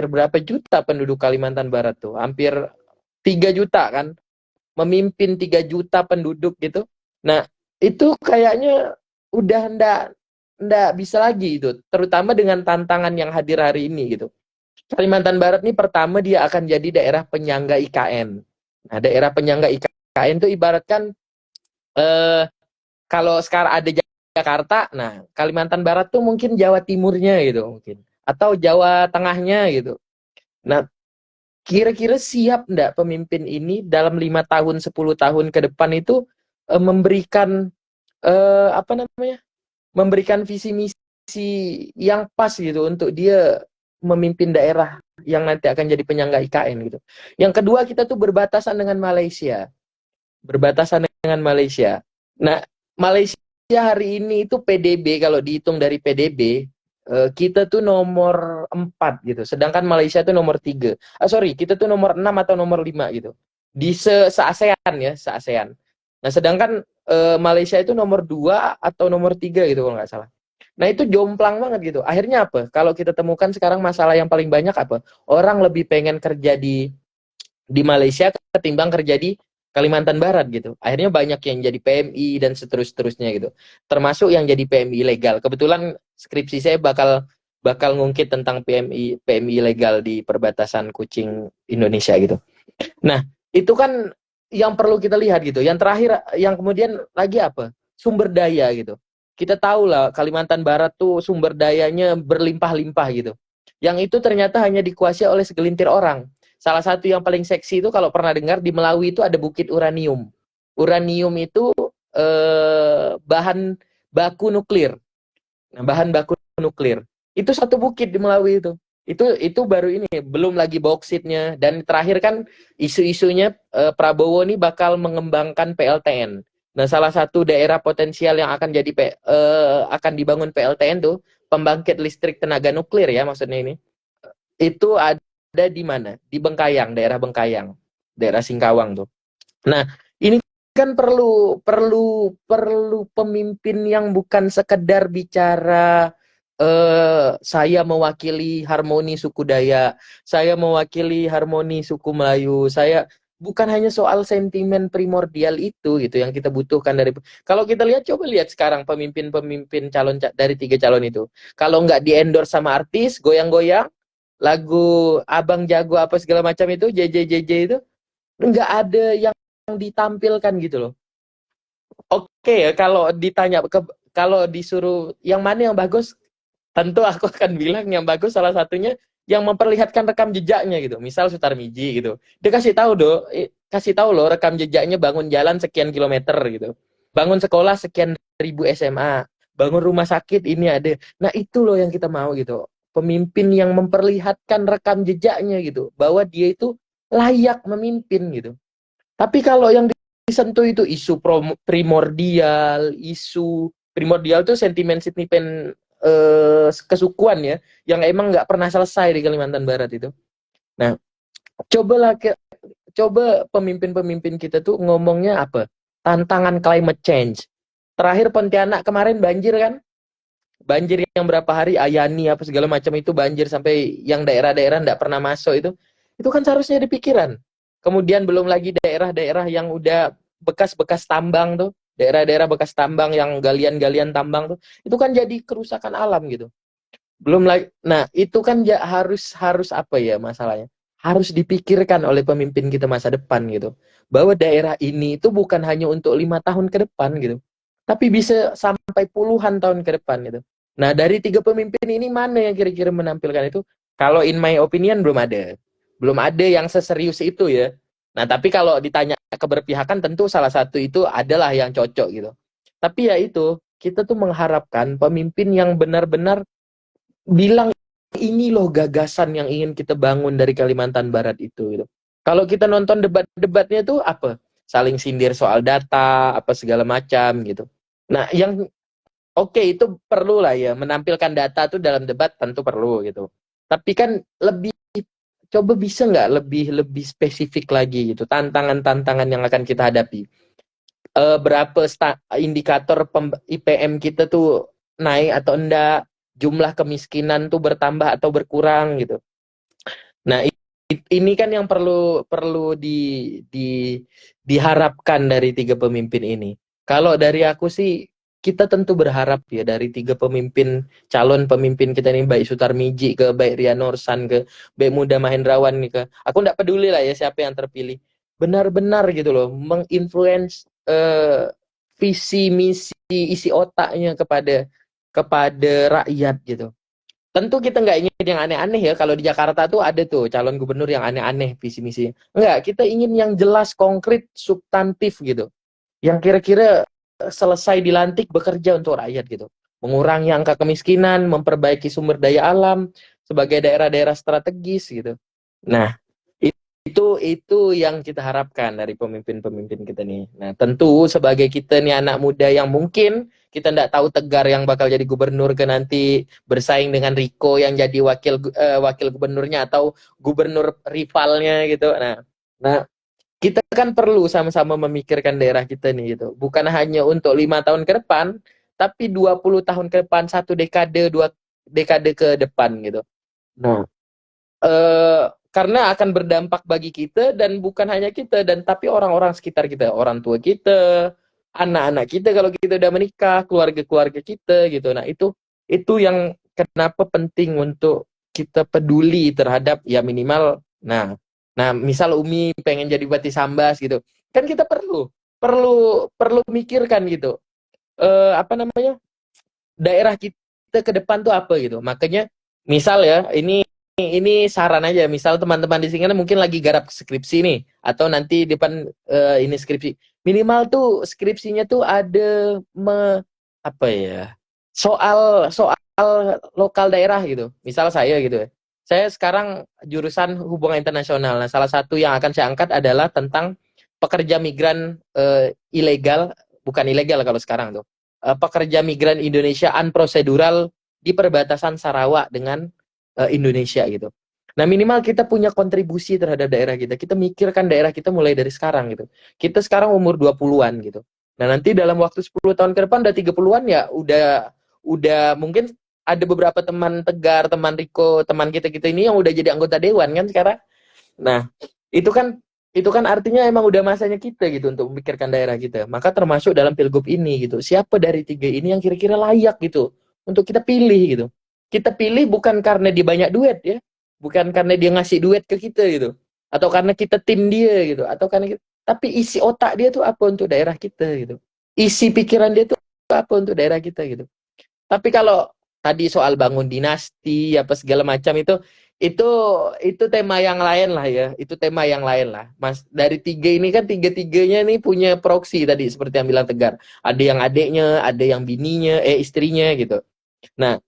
berapa juta penduduk Kalimantan Barat tuh, hampir 3 juta kan, memimpin 3 juta penduduk gitu. Nah itu kayaknya udah ndak bisa lagi itu, terutama dengan tantangan yang hadir hari ini gitu. Kalimantan Barat ini pertama dia akan jadi daerah penyangga IKN. Nah, daerah penyangga IKN itu ibaratkan kalau sekarang ada Jakarta, nah Kalimantan Barat tuh mungkin Jawa Timurnya gitu mungkin, atau Jawa Tengahnya gitu. Nah, kira-kira siap enggak pemimpin ini dalam 5 tahun, 10 tahun ke depan itu memberikan apa namanya? Memberikan visi misi yang pas gitu untuk dia memimpin daerah yang nanti akan jadi penyangga IKN gitu. Yang kedua, kita tuh berbatasan dengan Malaysia. Berbatasan dengan Malaysia. Nah, Malaysia hari ini itu PDB, kalau dihitung dari PDB, kita tuh nomor 4 gitu. Sedangkan Malaysia tuh nomor 3. Sorry, kita tuh nomor 6 atau nomor 5 gitu. di se-ASEAN ya, se-ASEAN. Nah, sedangkan Malaysia itu nomor 2 atau nomor 3 gitu kalau nggak salah. Nah, itu jomplang banget gitu. Akhirnya apa? Kalau kita temukan sekarang masalah yang paling banyak apa? Orang lebih pengen kerja di Malaysia ketimbang kerja di Kalimantan Barat gitu. Akhirnya banyak yang jadi PMI dan seterusnya gitu. Termasuk yang jadi PMI ilegal. Kebetulan skripsi saya bakal ngungkit tentang PMI ilegal di perbatasan Kucing Indonesia gitu. Nah, itu kan yang perlu kita lihat gitu. Yang terakhir, yang kemudian lagi apa? Sumber daya gitu. Kita tahu lah Kalimantan Barat tuh sumber dayanya berlimpah-limpah gitu. Yang itu ternyata hanya dikuasai oleh segelintir orang. Salah satu yang paling seksi itu kalau pernah dengar di Melawi itu ada Bukit Uranium. Uranium itu bahan baku nuklir. Nah, bahan baku nuklir. Itu satu bukit di Melawi itu. Itu baru ini, belum lagi bauksit-nya. Dan terakhir kan isu-isunya Prabowo ini bakal mengembangkan PLTN. Nah, salah satu daerah potensial yang akan dibangun PLTN tuh pembangkit listrik tenaga nuklir ya maksudnya ini. Itu ada di mana? Di Bengkayang, daerah Bengkayang, daerah Singkawang tuh. Nah, ini kan perlu pemimpin yang bukan sekedar bicara saya mewakili harmoni suku Dayak, saya mewakili harmoni suku Melayu, saya bukan hanya soal sentimen primordial itu gitu yang kita butuhkan dari. Kalau kita lihat, coba lihat sekarang pemimpin calon dari 3 calon itu, kalau nggak di endorse sama artis goyang-goyang lagu Abang Jago apa segala macam itu JJJJ itu nggak ada yang ditampilkan gitu loh. Oke ya, kalau disuruh yang mana yang bagus, tentu aku akan bilang yang bagus salah satunya yang memperlihatkan rekam jejaknya gitu. Misal Sutarmiji gitu. Dia kasih tahu loh rekam jejaknya, bangun jalan sekian kilometer gitu. Bangun sekolah sekian ribu SMA, bangun rumah sakit ini ada. Nah, itu loh yang kita mau gitu. Pemimpin yang memperlihatkan rekam jejaknya gitu, bahwa dia itu layak memimpin gitu. Tapi kalau yang disentuh itu isu primordial itu sentimen kesukuan ya, yang emang nggak pernah selesai di Kalimantan Barat itu. Nah, coba pemimpin-pemimpin kita tuh ngomongnya apa? Tantangan climate change. Terakhir Pontianak kemarin banjir kan? Banjir yang berapa hari, Ayani apa segala macam itu banjir sampai yang daerah-daerah nggak pernah masuk itu. Itu kan seharusnya dipikiran. Kemudian belum lagi daerah-daerah yang udah bekas-bekas tambang tuh, daerah-daerah bekas tambang yang galian-galian tambang tuh, itu kan jadi kerusakan alam gitu. Belum lagi, nah itu kan harus apa ya masalahnya? Harus dipikirkan oleh pemimpin kita masa depan gitu, bahwa daerah ini itu bukan hanya untuk 5 tahun ke depan gitu, tapi bisa sampai puluhan tahun ke depan gitu. Nah, dari 3 pemimpin ini mana yang kira-kira menampilkan itu? Kalau in my opinion belum ada yang seserius itu ya. Nah, tapi kalau ditanya keberpihakan, tentu salah satu itu adalah yang cocok gitu. Tapi ya itu, kita tuh mengharapkan pemimpin yang benar-benar bilang ini loh gagasan yang ingin kita bangun dari Kalimantan Barat itu gitu. Kalau kita nonton debat-debatnya tuh apa? Saling sindir soal data, apa segala macam gitu. Nah, yang oke, itu perlu lah ya, menampilkan data tuh dalam debat tentu perlu gitu. Tapi kan coba bisa nggak lebih spesifik lagi gitu, tantangan-tantangan yang akan kita hadapi. Berapa indikator IPM kita tuh naik atau enggak, jumlah kemiskinan tuh bertambah atau berkurang gitu. Nah, ini kan yang perlu diharapkan dari 3 pemimpin ini. Kalau dari aku sih, kita tentu berharap ya dari 3 calon pemimpin kita ini, baik Sutarmiji ke, baik Ria Norsan ke, baik Muda Mahendrawan nih ke. Aku nggak peduli lah ya siapa yang terpilih. Benar-benar gitu loh, menginfluence visi misi isi otaknya kepada rakyat gitu. Tentu kita nggak ingin yang aneh-aneh ya. Kalau di Jakarta tuh ada tuh calon gubernur yang aneh-aneh visi misinya. Enggak, kita ingin yang jelas, konkret, substantif gitu. Yang kira-kira selesai dilantik bekerja untuk rakyat gitu. Mengurangi angka kemiskinan, memperbaiki sumber daya alam sebagai daerah-daerah strategis gitu. Nah, itu yang kita harapkan dari pemimpin-pemimpin kita nih. Nah, tentu sebagai kita nih anak muda yang mungkin kita tidak tahu Tegar yang bakal jadi gubernur ke nanti bersaing dengan Riko yang jadi wakil gubernurnya atau gubernur rivalnya gitu. Nah, kita kan perlu sama-sama memikirkan daerah kita nih gitu. Bukan hanya untuk 5 tahun ke depan, tapi 20 tahun ke depan, 1 dekade, 2 dekade ke depan gitu. Nah, karena akan berdampak bagi kita dan bukan hanya kita dan tapi orang-orang sekitar kita, orang tua kita, anak-anak kita kalau kita udah menikah, keluarga-keluarga kita gitu. Nah, itu yang kenapa penting untuk kita peduli terhadap ya minimal misal Umi pengen jadi Bati Sambas gitu. Kan kita perlu perlu perlu mikirkan gitu. Apa namanya? Daerah kita ke depan tuh apa gitu. Makanya misal ya, ini saran aja, misal teman-teman di sini kan mungkin lagi garap skripsi nih atau nanti depan ini skripsi. Minimal tuh skripsinya tuh ada apa ya? Soal soal lokal daerah gitu. Misal saya gitu ya. Saya sekarang jurusan hubungan internasional. Nah, salah satu yang akan saya angkat adalah tentang pekerja migran ilegal, bukan ilegal kalau sekarang tuh. Pekerja migran Indonesia unprocedural di perbatasan Sarawak dengan Indonesia gitu. Nah, minimal kita punya kontribusi terhadap daerah kita. Kita mikirkan daerah kita mulai dari sekarang gitu. Kita sekarang umur 20-an gitu. Nah, nanti dalam waktu 10 tahun ke depan udah 30-an ya udah mungkin ada beberapa teman Tegar, teman Riko, teman kita-kita ini yang udah jadi anggota dewan kan sekarang. Nah, itu kan itu kan artinya emang udah masanya kita gitu untuk memikirkan daerah kita. Maka termasuk dalam pilgub ini gitu. Siapa dari 3 ini yang kira-kira layak gitu untuk kita pilih gitu. Kita pilih bukan karena dia banyak duit ya, bukan karena dia ngasih duit ke kita gitu, atau karena kita tim dia gitu, atau karena kita, tapi isi otak dia tuh apa untuk daerah kita gitu. Isi pikiran dia tuh apa untuk daerah kita gitu. Tapi kalau tadi soal bangun dinasti apa segala macam itu itu tema yang lain lah ya. Itu tema yang lain lah. Mas, dari 3 ini kan tiga-tiganya nih punya proksi tadi seperti yang bilang Tegar. Ada yang adiknya, ada yang bininya, istrinya gitu. Nah,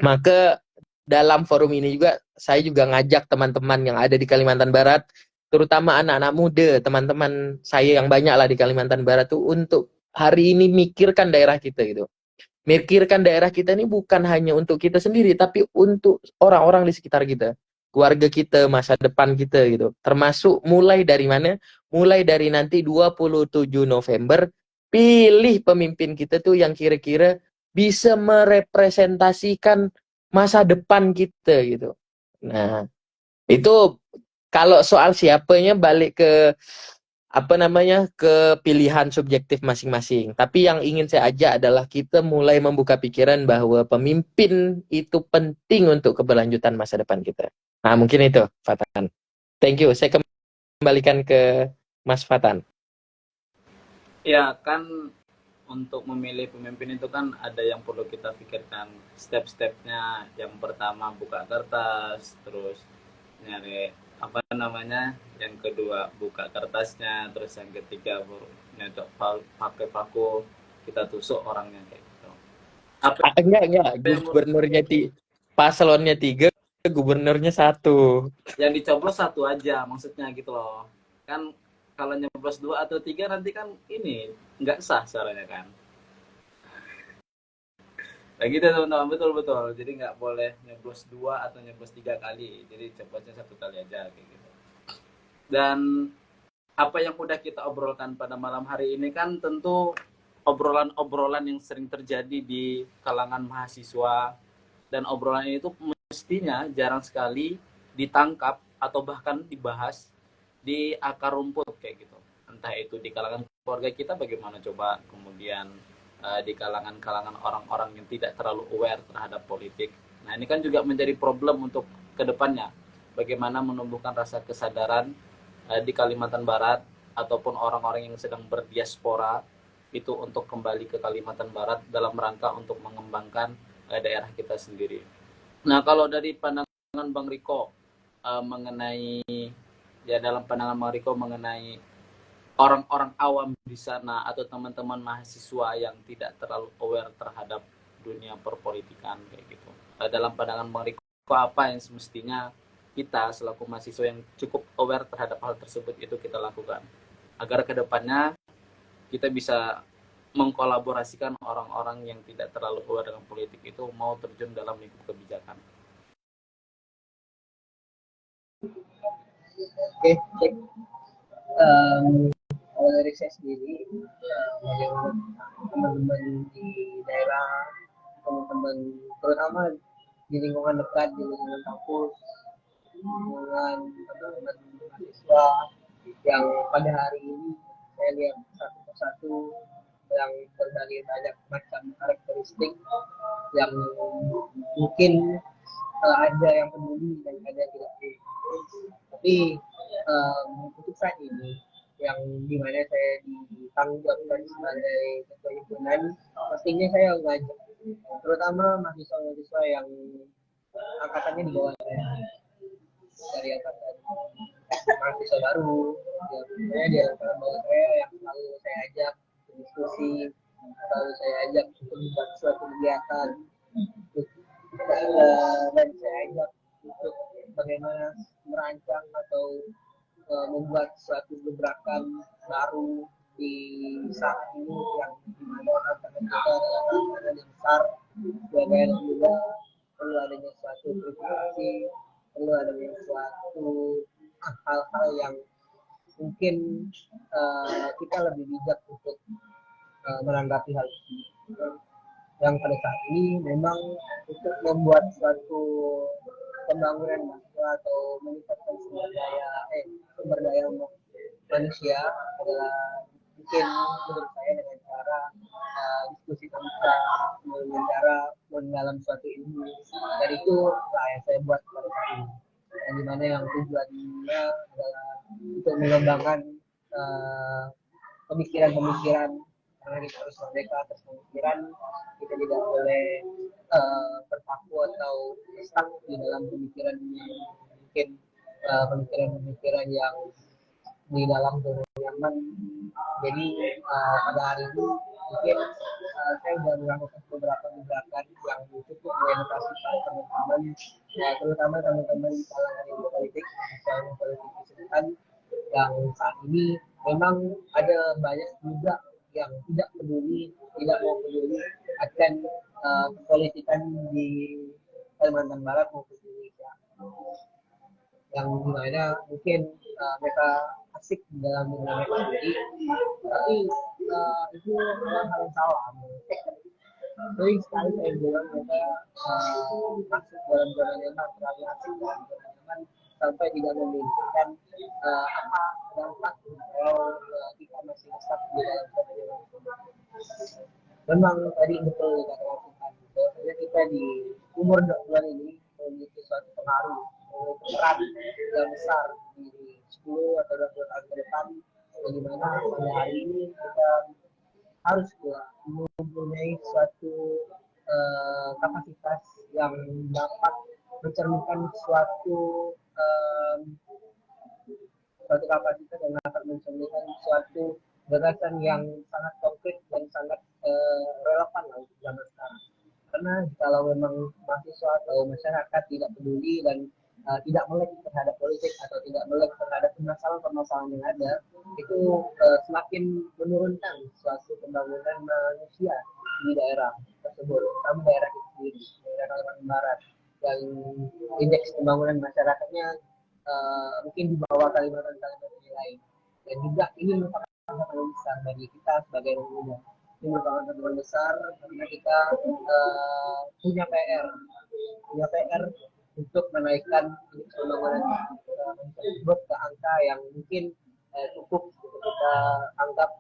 maka dalam forum ini juga saya juga ngajak teman-teman yang ada di Kalimantan Barat, terutama anak-anak muda, teman-teman saya yang banyak lah di Kalimantan Barat tuh untuk hari ini mikirkan daerah kita gitu. Mikirkan daerah kita ini bukan hanya untuk kita sendiri, tapi untuk orang-orang di sekitar kita. Keluarga kita, masa depan kita gitu. Termasuk mulai dari mana? Mulai dari nanti 27 November, pilih pemimpin kita tuh yang kira-kira bisa merepresentasikan masa depan kita gitu. Nah, itu kalau soal siapanya balik ke apa namanya ke pilihan subjektif masing-masing. Tapi yang ingin saya ajak adalah kita mulai membuka pikiran bahwa pemimpin itu penting untuk keberlanjutan masa depan kita. Nah, mungkin itu, Fatan. Thank you. Saya kembalikan ke Mas Fatan. Ya kan, untuk memilih pemimpin itu kan ada yang perlu kita pikirkan step-stepnya. Yang pertama buka kertas, terus nyari apa namanya, yang kedua buka kertasnya, terus yang ketiga baru nyetok pakai paku, kita tusuk orangnya kayak gitu. Apa Enggak. yang Gubernurnya paslonnya 3, gubernurnya 1. yang dicoblos 1 aja maksudnya gitu loh kan. Kalau nyoblos 2 atau 3 nanti kan ini nggak sah suaranya kan. Nah gitu teman-teman, betul-betul. Jadi nggak boleh nyoblos 2 atau nyoblos 3 kali. Jadi coblosnya 1 kali aja kayak gitu. Dan apa yang udah kita obrolkan pada malam hari ini kan tentu obrolan-obrolan yang sering terjadi di kalangan mahasiswa, dan obrolan ini tuh mestinya jarang sekali ditangkap atau bahkan dibahas di akar rumput kayak gitu. Entah itu di kalangan keluarga kita bagaimana coba, kemudian di kalangan orang-orang yang tidak terlalu aware terhadap politik. Nah, ini kan juga menjadi problem untuk kedepannya. Bagaimana menumbuhkan rasa kesadaran di Kalimantan Barat ataupun orang-orang yang sedang berdiaspora itu untuk kembali ke Kalimantan Barat dalam rangka untuk mengembangkan daerah kita sendiri. Nah, kalau dari pandangan Bang Riko mengenai dalam pandangan Bang Riko mengenai orang-orang awam di sana atau teman-teman mahasiswa yang tidak terlalu aware terhadap dunia perpolitikan kayak gitu. Dalam pandangan Bang Riko, apa yang semestinya kita selaku mahasiswa yang cukup aware terhadap hal tersebut itu kita lakukan agar kedepannya kita bisa mengkolaborasikan orang-orang yang tidak terlalu aware dengan politik itu mau terjun dalam lingkup kebijakan. Oke, cek. Kalau dari saya sendiri, bagaimana teman-teman di daerah, teman-teman terutama di lingkungan dekat, di lingkungan kampus, lingkungan teman-teman mahasiswa yang pada hari ini saya lihat satu persatu yang berbagai banyak macam karakteristik yang mungkin ada yang peduli dan ada yang tidak peduli. Tapi untuk saat ini yang dimana saya ditanggung sebagai ketua himpunan, pastinya saya mengajak terutama mahasiswa-mahasiswa yang angkatannya di bawah saya, dari angkatan mahasiswa baru, ya di angkatan bawah saya yang selalu saya ajak diskusi, selalu saya ajak untuk membuat suatu kegiatan, dan saya ajak untuk bagaimana merancang atau membuat suatu gebrakan baru di saat ini yang dimana tantangan kita adalah tantangan yang besar, dan juga perlu adanya suatu verifikasi, perlu adanya suatu hal-hal yang mungkin kita lebih bijak untuk menanggapi hal itu. Yang pada saat ini memang untuk membuat suatu pembangunan mahasiswa atau meningkatkan sumber daya manusia adalah mungkin menurut saya dengan cara diskusi terbuka, dengan cara mendalam suatu ilmu, dan itu lah yang saya buat pada saat ini, yang dimana yang tujuannya adalah untuk mengembangkan pemikiran-pemikiran, karena kita harus merdeka atas pemikiran, kita tidak boleh terpaku atau stuck di dalam pemikiran yang mungkin pemikiran-pemikiran yang di dalam zona nyaman. Jadi pada hari ini mungkin saya sudah melakukan beberapa gerakan yang cukup mengedukasi para teman-teman, terutama teman-teman di kalangan ilmu politik, misalnya politik kesehatan, yang saat ini memang ada banyak juga yang tidak peduli, tidak mau peduli akan politikan di Kalimantan Barat maupun di Indonesia, yang dimana mungkin mereka asik di dalam dunia mereka sendiri, tapi itu adalah hal yang salah. Sering sekali saya bilang mereka masuk dalam zona nyaman, terlalu asik dalam zona nyaman sampai tidak memikirkan apa dampak kalau kita masih tetap di dalam zona nyaman. Memang tadi betul dikatakan, bahwasanya kita di umur 2 ini memiliki suatu pengaruh, memiliki peran yang besar di 10 atau 20 tahun ke depan, bagaimana pada hari ini kita harus mempunyai suatu kapasitas yang dapat mencerminkan suatu kapasitas yang dapat mencerminkan suatu gagasan yang sangat konkret dan sangat relevan untuk zaman sekarang. Karena kalau memang mahasiswa atau masyarakat tidak peduli dan tidak melek terhadap politik atau tidak melek terhadap permasalahan-permasalahan yang ada, itu semakin menurunkan suatu pembangunan manusia di daerah tersebut, terutama daerah itu sendiri, daerah Kalimantan Barat, yang indeks pembangunan masyarakatnya mungkin di bawah Kalimantan lain. Dan juga ini merupakan tantangan besar bagi kita sebagai muda. Ini merupakan tantangan besar karena kita punya PR untuk menaikkan pembangunan tersebut ke angka yang mungkin cukup kita anggap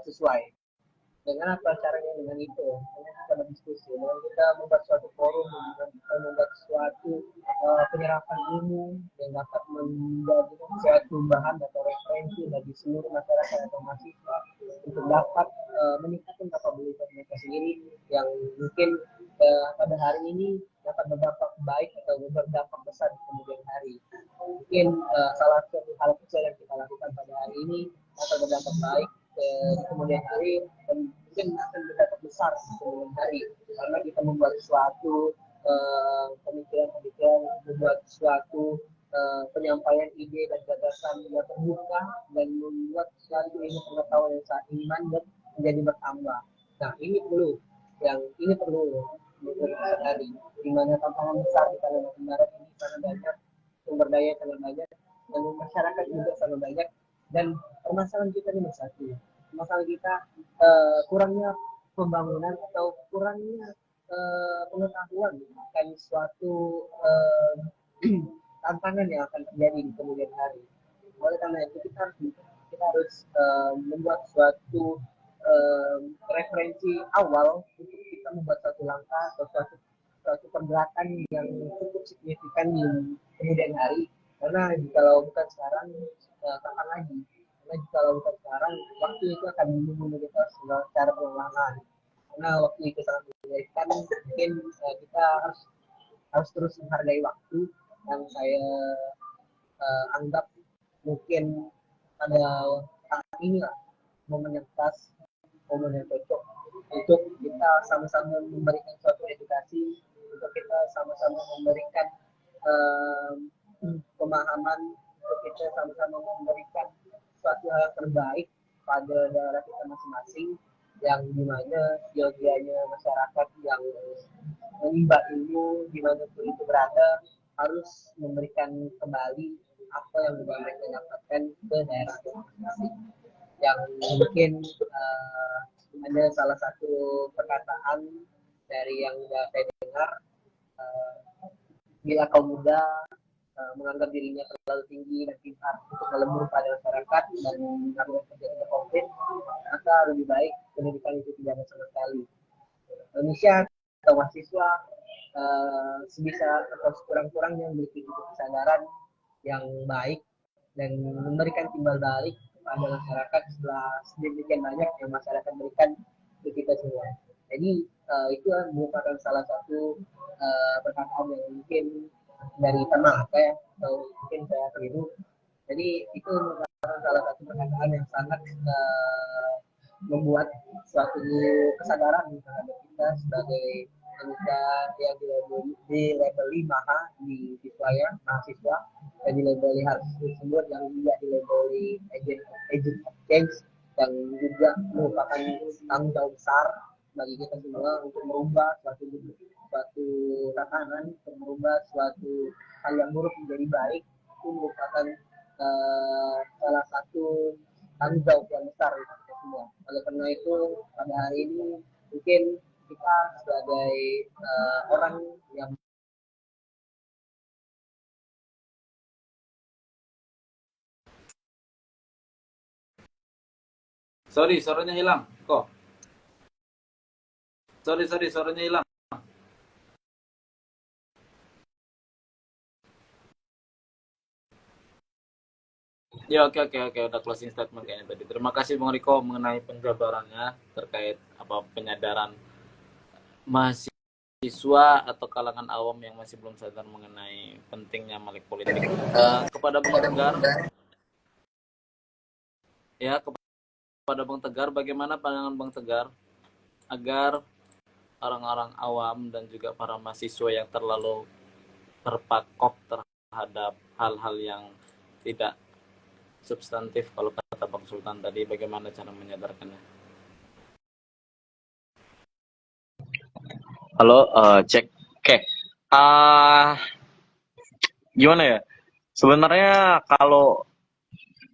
sesuai. Dengan apa caranya? Dengan itu, dengan kita berdiskusi, dengan kita membuat suatu forum, dengan kita membuat suatu penyerapan ilmu yang dapat menjadi suatu bahan atau referensi bagi seluruh masyarakat atau mahasiswa untuk dapat meningkatkan kapabilitas mereka sendiri yang mungkin pada hari ini dapat berdampak baik atau berdampak besar di kemudian hari. Mungkin salah satu hal kecil yang kita lakukan pada hari ini dapat berdampak baik di kemudian hari, dan mungkin akan berdampak besar di kemudian hari karena kita membuat suatu pemikiran, membuat suatu penyampaian ide dan gagasan yang terbuka dan membuat suatu ilmu pengetahuan yang sangat iman dan menjadi bertambah. Nah, ini perlu sadari, di mana tantangan besar di Kalimantan Barat ini karena banyak sumber daya sangat banyak, dan masyarakat juga sama banyak, dan permasalahan kita ini satu, permasalahan kita kurangnya pembangunan atau kurangnya pengetahuan akan suatu tantangan yang akan terjadi di kemudian hari. Oleh karena itu kita harus membuat suatu referensi awal untuk kita membuat satu langkah atau suatu pergerakan yang cukup signifikan di kemudian hari. Karena kalau bukan sekarang, kapan lagi? Karena kalau bukan sekarang, waktu itu akan menunggu kita secara perlahan. Karena waktu itu sangat menyulitkan, mungkin kita harus terus menghargai waktu yang saya anggap mungkin pada saat inilah momen yang pas, momen yang cocok untuk kita sama-sama memberikan suatu edukasi, untuk kita sama-sama memberikan pemahaman, untuk kita sama-sama memberikan suatu hal terbaik pada daerah kita masing-masing, yang dimana siogianya masyarakat yang menimba ilmu dimanapun itu berada harus memberikan kembali apa yang sudah mereka dapatkan ke daerah masing-masing. Yang mungkin ada salah satu perkataan dari yang sudah saya dengar, bila kaum muda menganggap dirinya terlalu tinggi dan pintar untuk melebur pada masyarakat dan melakukan kerja konkret, maka lebih baik pendidikan itu tidak ada sama sekali. Indonesia atau mahasiswa sebisa atau sekurang-kurangnya memiliki kesadaran yang baik dan memberikan timbal balik kepada masyarakat setelah sedemikian banyak yang masyarakat berikan ke kita semua. Jadi itu merupakan salah satu perkataan yang mungkin dari teman saya, atau mungkin saya keliru. Jadi itu merupakan salah satu perkataan yang sangat membuat suatu kesadaran terhadap kita sebagai manusia yang dilabeli maha di siswanya, mahasiswa, dan dilabeli hal tersebut yang juga dilabeli agent of change, yang juga merupakan tanggung jawab besar bagi kita semua untuk merubah suatu tatanan, untuk merubah suatu hal yang buruk menjadi baik. Itu merupakan salah satu tanggung jawab yang besar untuk kita semua. Oleh karena itu pada hari ini mungkin kita sebagai orang yang Sorry, suaranya hilang. Kok? Sorry, suaranya hilang. Ya, oke, udah closing statement kayaknya tadi. Terima kasih Bang Riko mengenai penjabarannya terkait penyadaran mahasiswa atau kalangan awam yang masih belum sadar mengenai pentingnya melek politik. Kepada Bang Tegar, ya, kepada Bang Tegar, bagaimana pandangan Bang Tegar agar orang-orang awam dan juga para mahasiswa yang terlalu terpakok terhadap hal-hal yang tidak substantif, kalau kata Bang Sultan tadi, bagaimana cara menyadarkannya? Halo, cek. Oke. Gimana ya? Sebenarnya kalau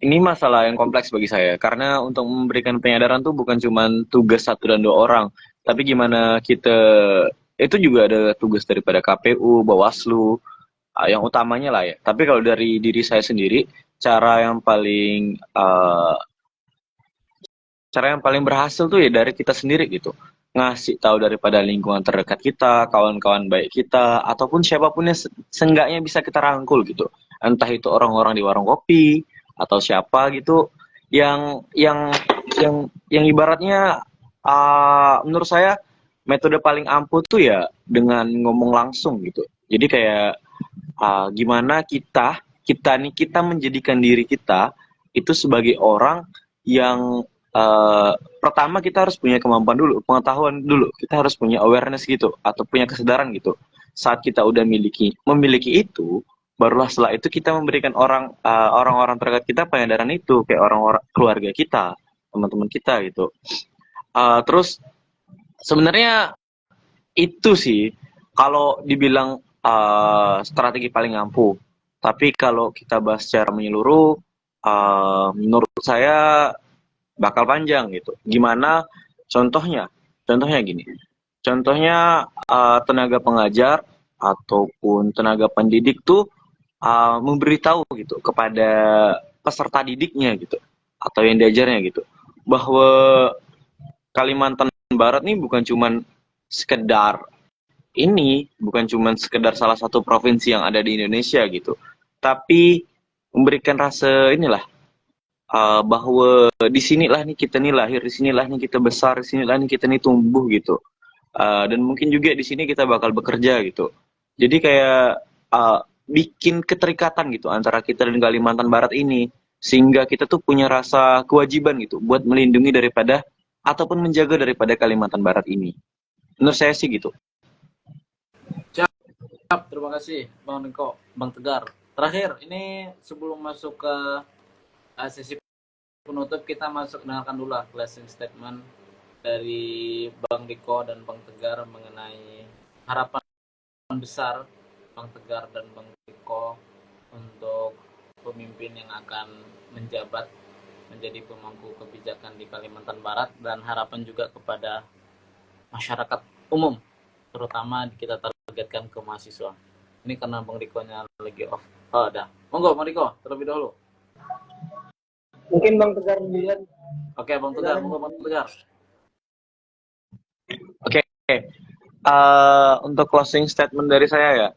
ini masalah yang kompleks bagi saya, karena untuk memberikan penyadaran tuh bukan cuma tugas satu dan dua orang, tapi gimana kita, itu juga ada tugas daripada KPU, Bawaslu, yang utamanya lah ya. Tapi kalau dari diri saya sendiri, cara yang paling berhasil tuh ya dari kita sendiri gitu, ngasih tahu daripada lingkungan terdekat kita, kawan-kawan baik kita, ataupun siapapun yang seenggaknya bisa kita rangkul gitu, entah itu orang-orang di warung kopi atau siapa gitu, yang ibaratnya menurut saya metode paling ampuh tuh ya dengan ngomong langsung gitu. Jadi kayak gimana kita menjadikan diri kita itu sebagai orang yang pertama kita harus punya kemampuan dulu, pengetahuan dulu, kita harus punya awareness gitu atau punya kesadaran gitu. Saat kita udah memiliki itu, barulah setelah itu kita memberikan orang-orang terdekat kita penyadaran itu, kayak orang-orang keluarga kita, teman-teman kita gitu. Terus sebenarnya itu sih kalau dibilang strategi paling ampuh. Tapi kalau kita bahas secara menyeluruh, menurut saya bakal panjang gitu. Gimana contohnya? Contohnya gini. Contohnya tenaga pengajar ataupun tenaga pendidik tuh memberitahu gitu kepada peserta didiknya gitu atau yang diajarnya gitu bahwa Kalimantan Barat nih sekedar bukan cuman sekedar salah satu provinsi yang ada di Indonesia gitu, tapi memberikan rasa inilah bahwa di sinilah nih kita nih lahir, di sinilah nih kita besar, di sinilah nih kita nih tumbuh gitu. Dan mungkin juga di sini kita bakal bekerja gitu. Jadi kayak bikin keterikatan gitu antara kita dan Kalimantan Barat ini, sehingga kita tuh punya rasa kewajiban gitu buat melindungi daripada ataupun menjaga daripada Kalimantan Barat ini. Menurut saya sih gitu. Siap, terima kasih Bang Niko, Bang Tegar. Terakhir, ini sebelum masuk ke sesi penutup, kita masuk dengarkan dulu lah closing statement dari Bang Niko dan Bang Tegar mengenai harapan besar Bang Tegar dan Bang Niko untuk pemimpin yang akan menjabat menjadi pemangku kebijakan di Kalimantan Barat, dan harapan juga kepada masyarakat umum, terutama kita targetkan ke mahasiswa. Ini karena Bang Riko-nya lagi off. Oh, dah. Monggo Bang Riko, terlebih dahulu. Mungkin Bang Tegar duluan. Oke, Bang Tegar, monggo Bang Tegar. Oke. Untuk closing statement dari saya ya,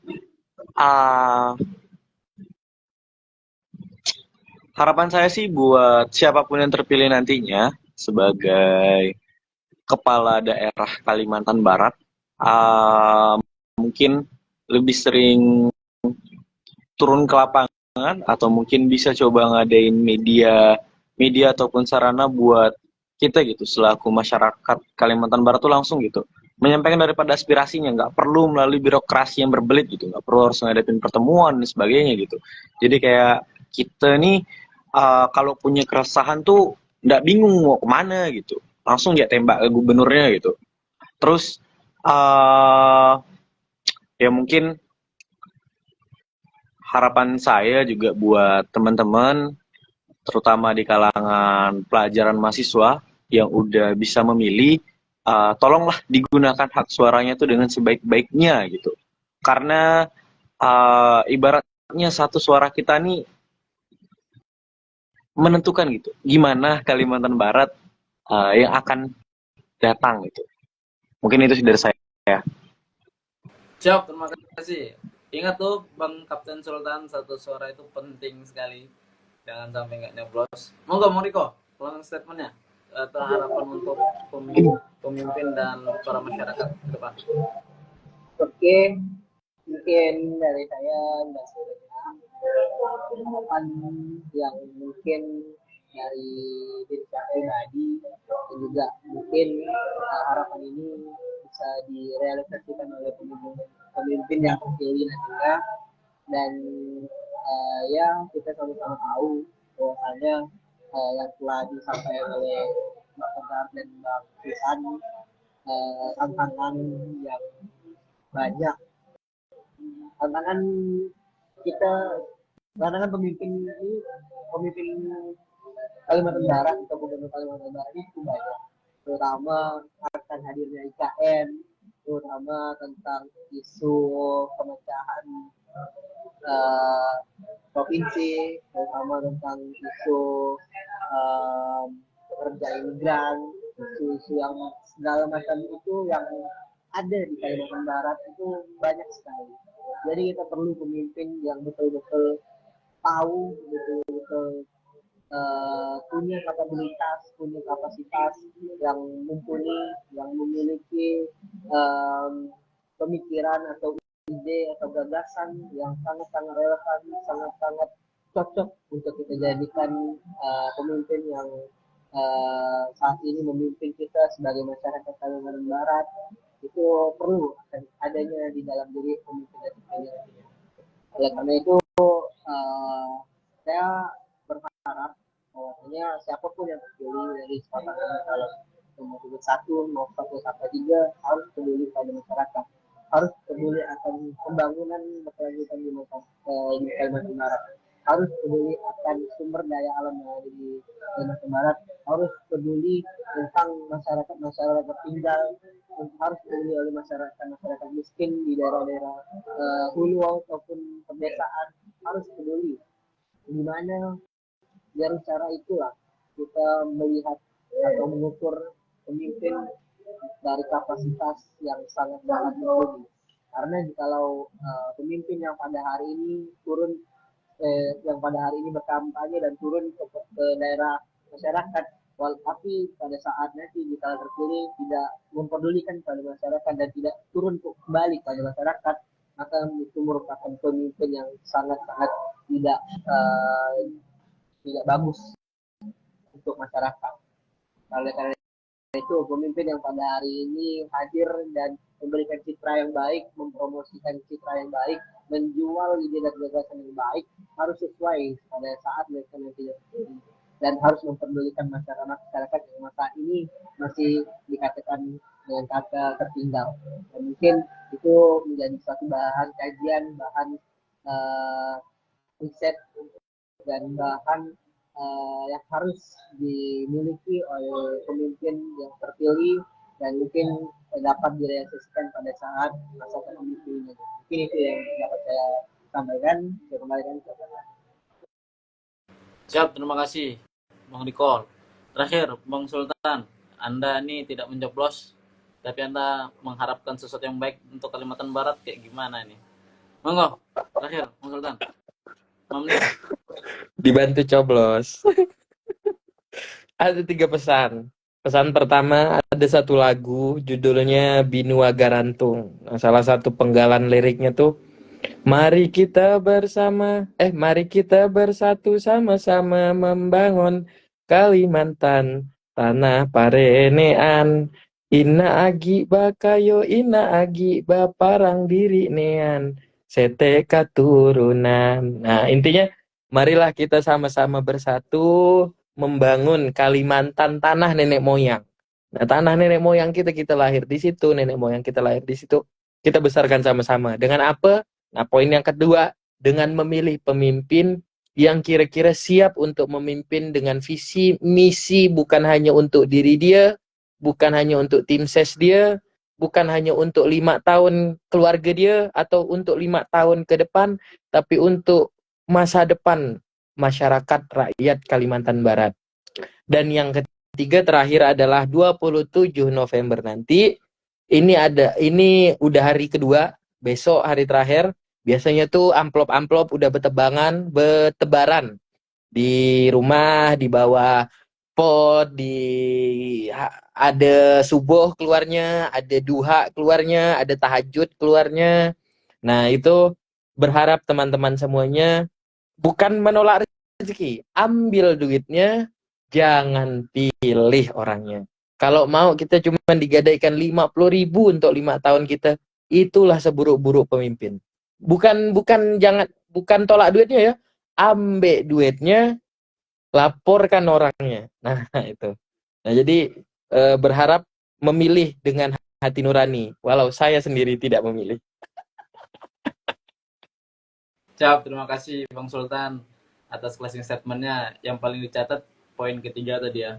harapan saya sih buat siapapun yang terpilih nantinya sebagai kepala daerah Kalimantan Barat, mungkin lebih sering turun ke lapangan atau mungkin bisa coba ngadain media ataupun sarana buat kita gitu selaku masyarakat Kalimantan Barat tuh langsung gitu menyampaikan daripada aspirasinya, nggak perlu melalui birokrasi yang berbelit gitu, nggak perlu harus ngadepin pertemuan dan sebagainya gitu. Jadi kayak kita nih kalau punya keresahan tuh nggak bingung mau kemana gitu, langsung dia tembak ke gubernurnya gitu. Terus ya mungkin harapan saya juga buat teman-teman, terutama di kalangan pelajaran mahasiswa yang udah bisa memilih, tolonglah digunakan hak suaranya tuh dengan sebaik-baiknya gitu. Karena ibaratnya satu suara kita nih menentukan gitu, gimana Kalimantan Barat yang akan datang gitu. Mungkin itu dari saya. Siap, terima kasih. Ingat tuh Bang Kapten Sultan, satu suara itu penting sekali. Jangan sampai nggak nyoblos. Monggo Bang Riko, closing statementnya atau harapan untuk pemimpin dan para masyarakat ke depan. Oke, mungkin dari saya nggak harapan yang mungkin dari diri saya pribadi dan juga mungkin harapan ini bisa direalisasikan oleh pemimpin yang terpilih nantinya. Dan ya kita sama-sama tahu bahwasanya yang telah disampaikan oleh Mbak Tegar dan Mbak Susan, tantangan yang banyak, tantangan kita, tantangan pemimpin Kalimantan Barat atau gubernur Kalimantan Barat ini cukup banyak, terutama akan hadirnya IKN, terutama tentang isu pemecahan provinsi, terutama tentang isu pekerja imigran, isu-isu yang segala macam itu yang ada di Kalimantan Barat itu banyak sekali. Jadi kita perlu pemimpin yang betul-betul tahu, betul-betul punya kapabilitas, punya kapasitas yang mumpuni, yang memiliki pemikiran atau ide atau gagasan yang sangat-sangat relevan, sangat-sangat cocok untuk kita jadikan pemimpin yang saat ini memimpin kita sebagai masyarakat Kalimantan Barat. Itu perlu adanya di dalam diri pemimpin dan terpilih. Oleh karena itu saya berharap bahwasanya siapapun yang terpilih dari pasangan calon nomor 1, nomor 1 sampai 3 harus peduli pada masyarakat. harus peduli akan pembangunan berkelanjutan di Kalimantan Barat, harus peduli akan sumber daya alam yang ada di Kalimantan Barat, harus peduli tentang masyarakat tinggal, harus peduli oleh masyarakat miskin di daerah-daerah hulu ataupun pedesaan, harus peduli. Di mana dari cara itulah kita melihat atau mengukur pemimpin dari kapasitas yang sangat-sangat mumpuni. Karena kalau pemimpin yang pada hari ini berkampanye dan turun ke daerah masyarakat, tapi pada saat nanti jika terpilih tidak memperdulikan pada masyarakat dan tidak turun kembali pada masyarakat, maka itu merupakan pemimpin yang sangat-sangat tidak tidak bagus untuk masyarakat. Oleh karena itu pemimpin yang pada hari ini hadir dan memberikan citra yang baik, mempromosikan citra yang baik, menjual ide dan gagasan yang baik harus sesuai pada saat mereka nanti terpilih, dan harus memperdulikan masyarakat yang masa ini masih dikatakan dengan kata tertinggal. Dan mungkin itu menjadi suatu bahan kajian, bahan riset dan bahan yang harus dimiliki oleh pemimpin yang terpilih dan mungkin dapat direalisasikan pada saat masa kepemimpinan. Mungkin itu yang dapat saya sampaikan. Saya kembalikan ke Bapak. Siap, terima kasih Bang Riko. Terakhir, Bang Sultan, Anda ini tidak mencoblos, tapi Anda mengharapkan sesuatu yang baik untuk Kalimantan Barat, kayak gimana nih? Monggo, terakhir, Bang Sultan. Mamni. Dibantu coblos. Ada 3 pesan. Pesan pertama, ada satu lagu judulnya Binua Garantung. Nah, salah satu penggalan liriknya tuh, mari kita bersatu sama-sama membangun Kalimantan, tanah parenean. Ina agi bakayo, ina agi baparang diri nean, sete katurunan. Nah, intinya marilah kita sama-sama bersatu membangun Kalimantan, tanah nenek moyang. Nah, tanah nenek moyang kita lahir di situ, nenek moyang kita lahir di situ. Kita besarkan sama-sama. Dengan apa? Nah, poin yang kedua, dengan memilih pemimpin yang kira-kira siap untuk memimpin dengan visi misi, bukan hanya untuk diri dia, bukan hanya untuk tim ses dia, bukan hanya untuk 5 tahun keluarga dia atau untuk 5 tahun ke depan, tapi untuk masa depan masyarakat rakyat Kalimantan Barat. Dan yang ketiga terakhir adalah 27 November nanti. Ini udah hari kedua, besok hari terakhir. Biasanya tuh amplop-amplop udah bertebaran di rumah, di bawah pot, ada subuh keluarnya, ada duha keluarnya, ada tahajud keluarnya. Nah, itu berharap teman-teman semuanya bukan menolak rezeki, ambil duitnya, jangan pilih orangnya. Kalau mau kita cuma digadaikan 50.000 untuk 5 tahun kita, itulah seburuk-buruk pemimpin. Bukan tolak duitnya ya, ambil duitnya, laporkan orangnya. Nah, itu. Nah, jadi berharap memilih dengan hati nurani, walau saya sendiri tidak memilih. Siap, terima kasih Bang Sultan atas closing statement-nya. Yang paling dicatat poin ketiga tadi ya.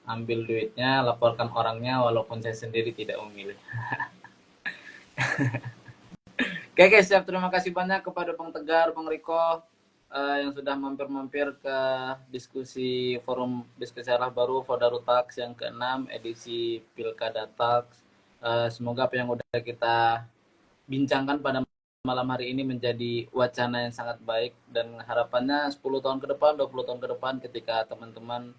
Ambil duitnya, laporkan orangnya walaupun saya sendiri tidak memilih. Oke, siap. Terima kasih banyak kepada Bang Tegar, Bang Riko yang sudah mampir-mampir ke diskusi forum diskusi arah baru Fodaru Talks yang ke-6 edisi Pilkada Talks. Semoga apa yang udah kita bincangkan pada malam hari ini menjadi wacana yang sangat baik, dan harapannya 10 tahun ke depan, 20 tahun ke depan ketika teman-teman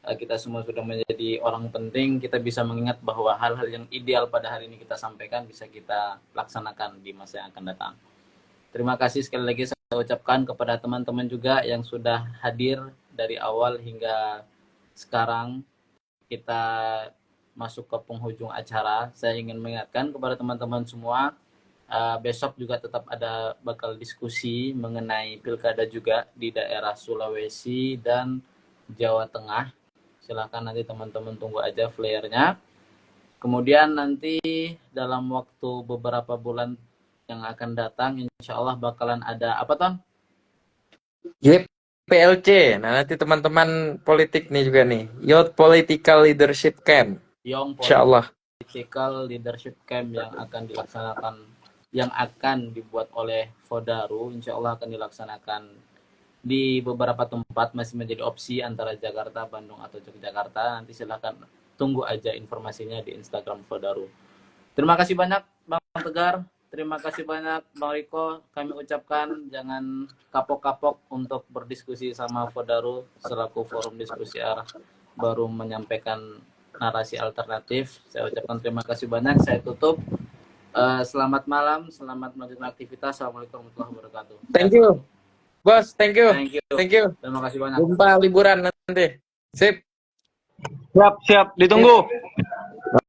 kita semua sudah menjadi orang penting, kita bisa mengingat bahwa hal-hal yang ideal pada hari ini kita sampaikan bisa kita laksanakan di masa yang akan datang. Terima kasih sekali lagi saya ucapkan kepada teman-teman juga yang sudah hadir dari awal hingga sekarang kita masuk ke penghujung acara. Saya ingin mengingatkan kepada teman-teman semua, besok juga tetap ada bakal diskusi mengenai pilkada juga di daerah Sulawesi dan Jawa Tengah. Silahkan nanti teman-teman tunggu aja flyernya. Kemudian nanti dalam waktu beberapa bulan yang akan datang, insya Allah bakalan ada apa Ton? YPLC. Nah, nanti teman-teman politik nih juga nih. Youth Political Leadership Camp. Young Insya Allah. Political Leadership Camp yang akan dibuat oleh Fodaru, insya Allah akan dilaksanakan di beberapa tempat, masih menjadi opsi antara Jakarta, Bandung, atau Yogyakarta. Nanti silahkan tunggu aja informasinya di Instagram Fodaru. Terima kasih banyak Bang Tegar, terima kasih banyak Bang Riko. Kami ucapkan jangan kapok-kapok untuk berdiskusi sama Fodaru selaku forum diskusi arah baru menyampaikan narasi alternatif. Saya ucapkan terima kasih banyak. Saya tutup. Selamat malam, selamat melanjutkan aktivitas. Assalamualaikum warahmatullahi wabarakatuh. Thank you. Bos, thank you. Thank you. Thank you. Terima kasih banyak. Jumpa liburan nanti. Sip. Siap, siap, ditunggu.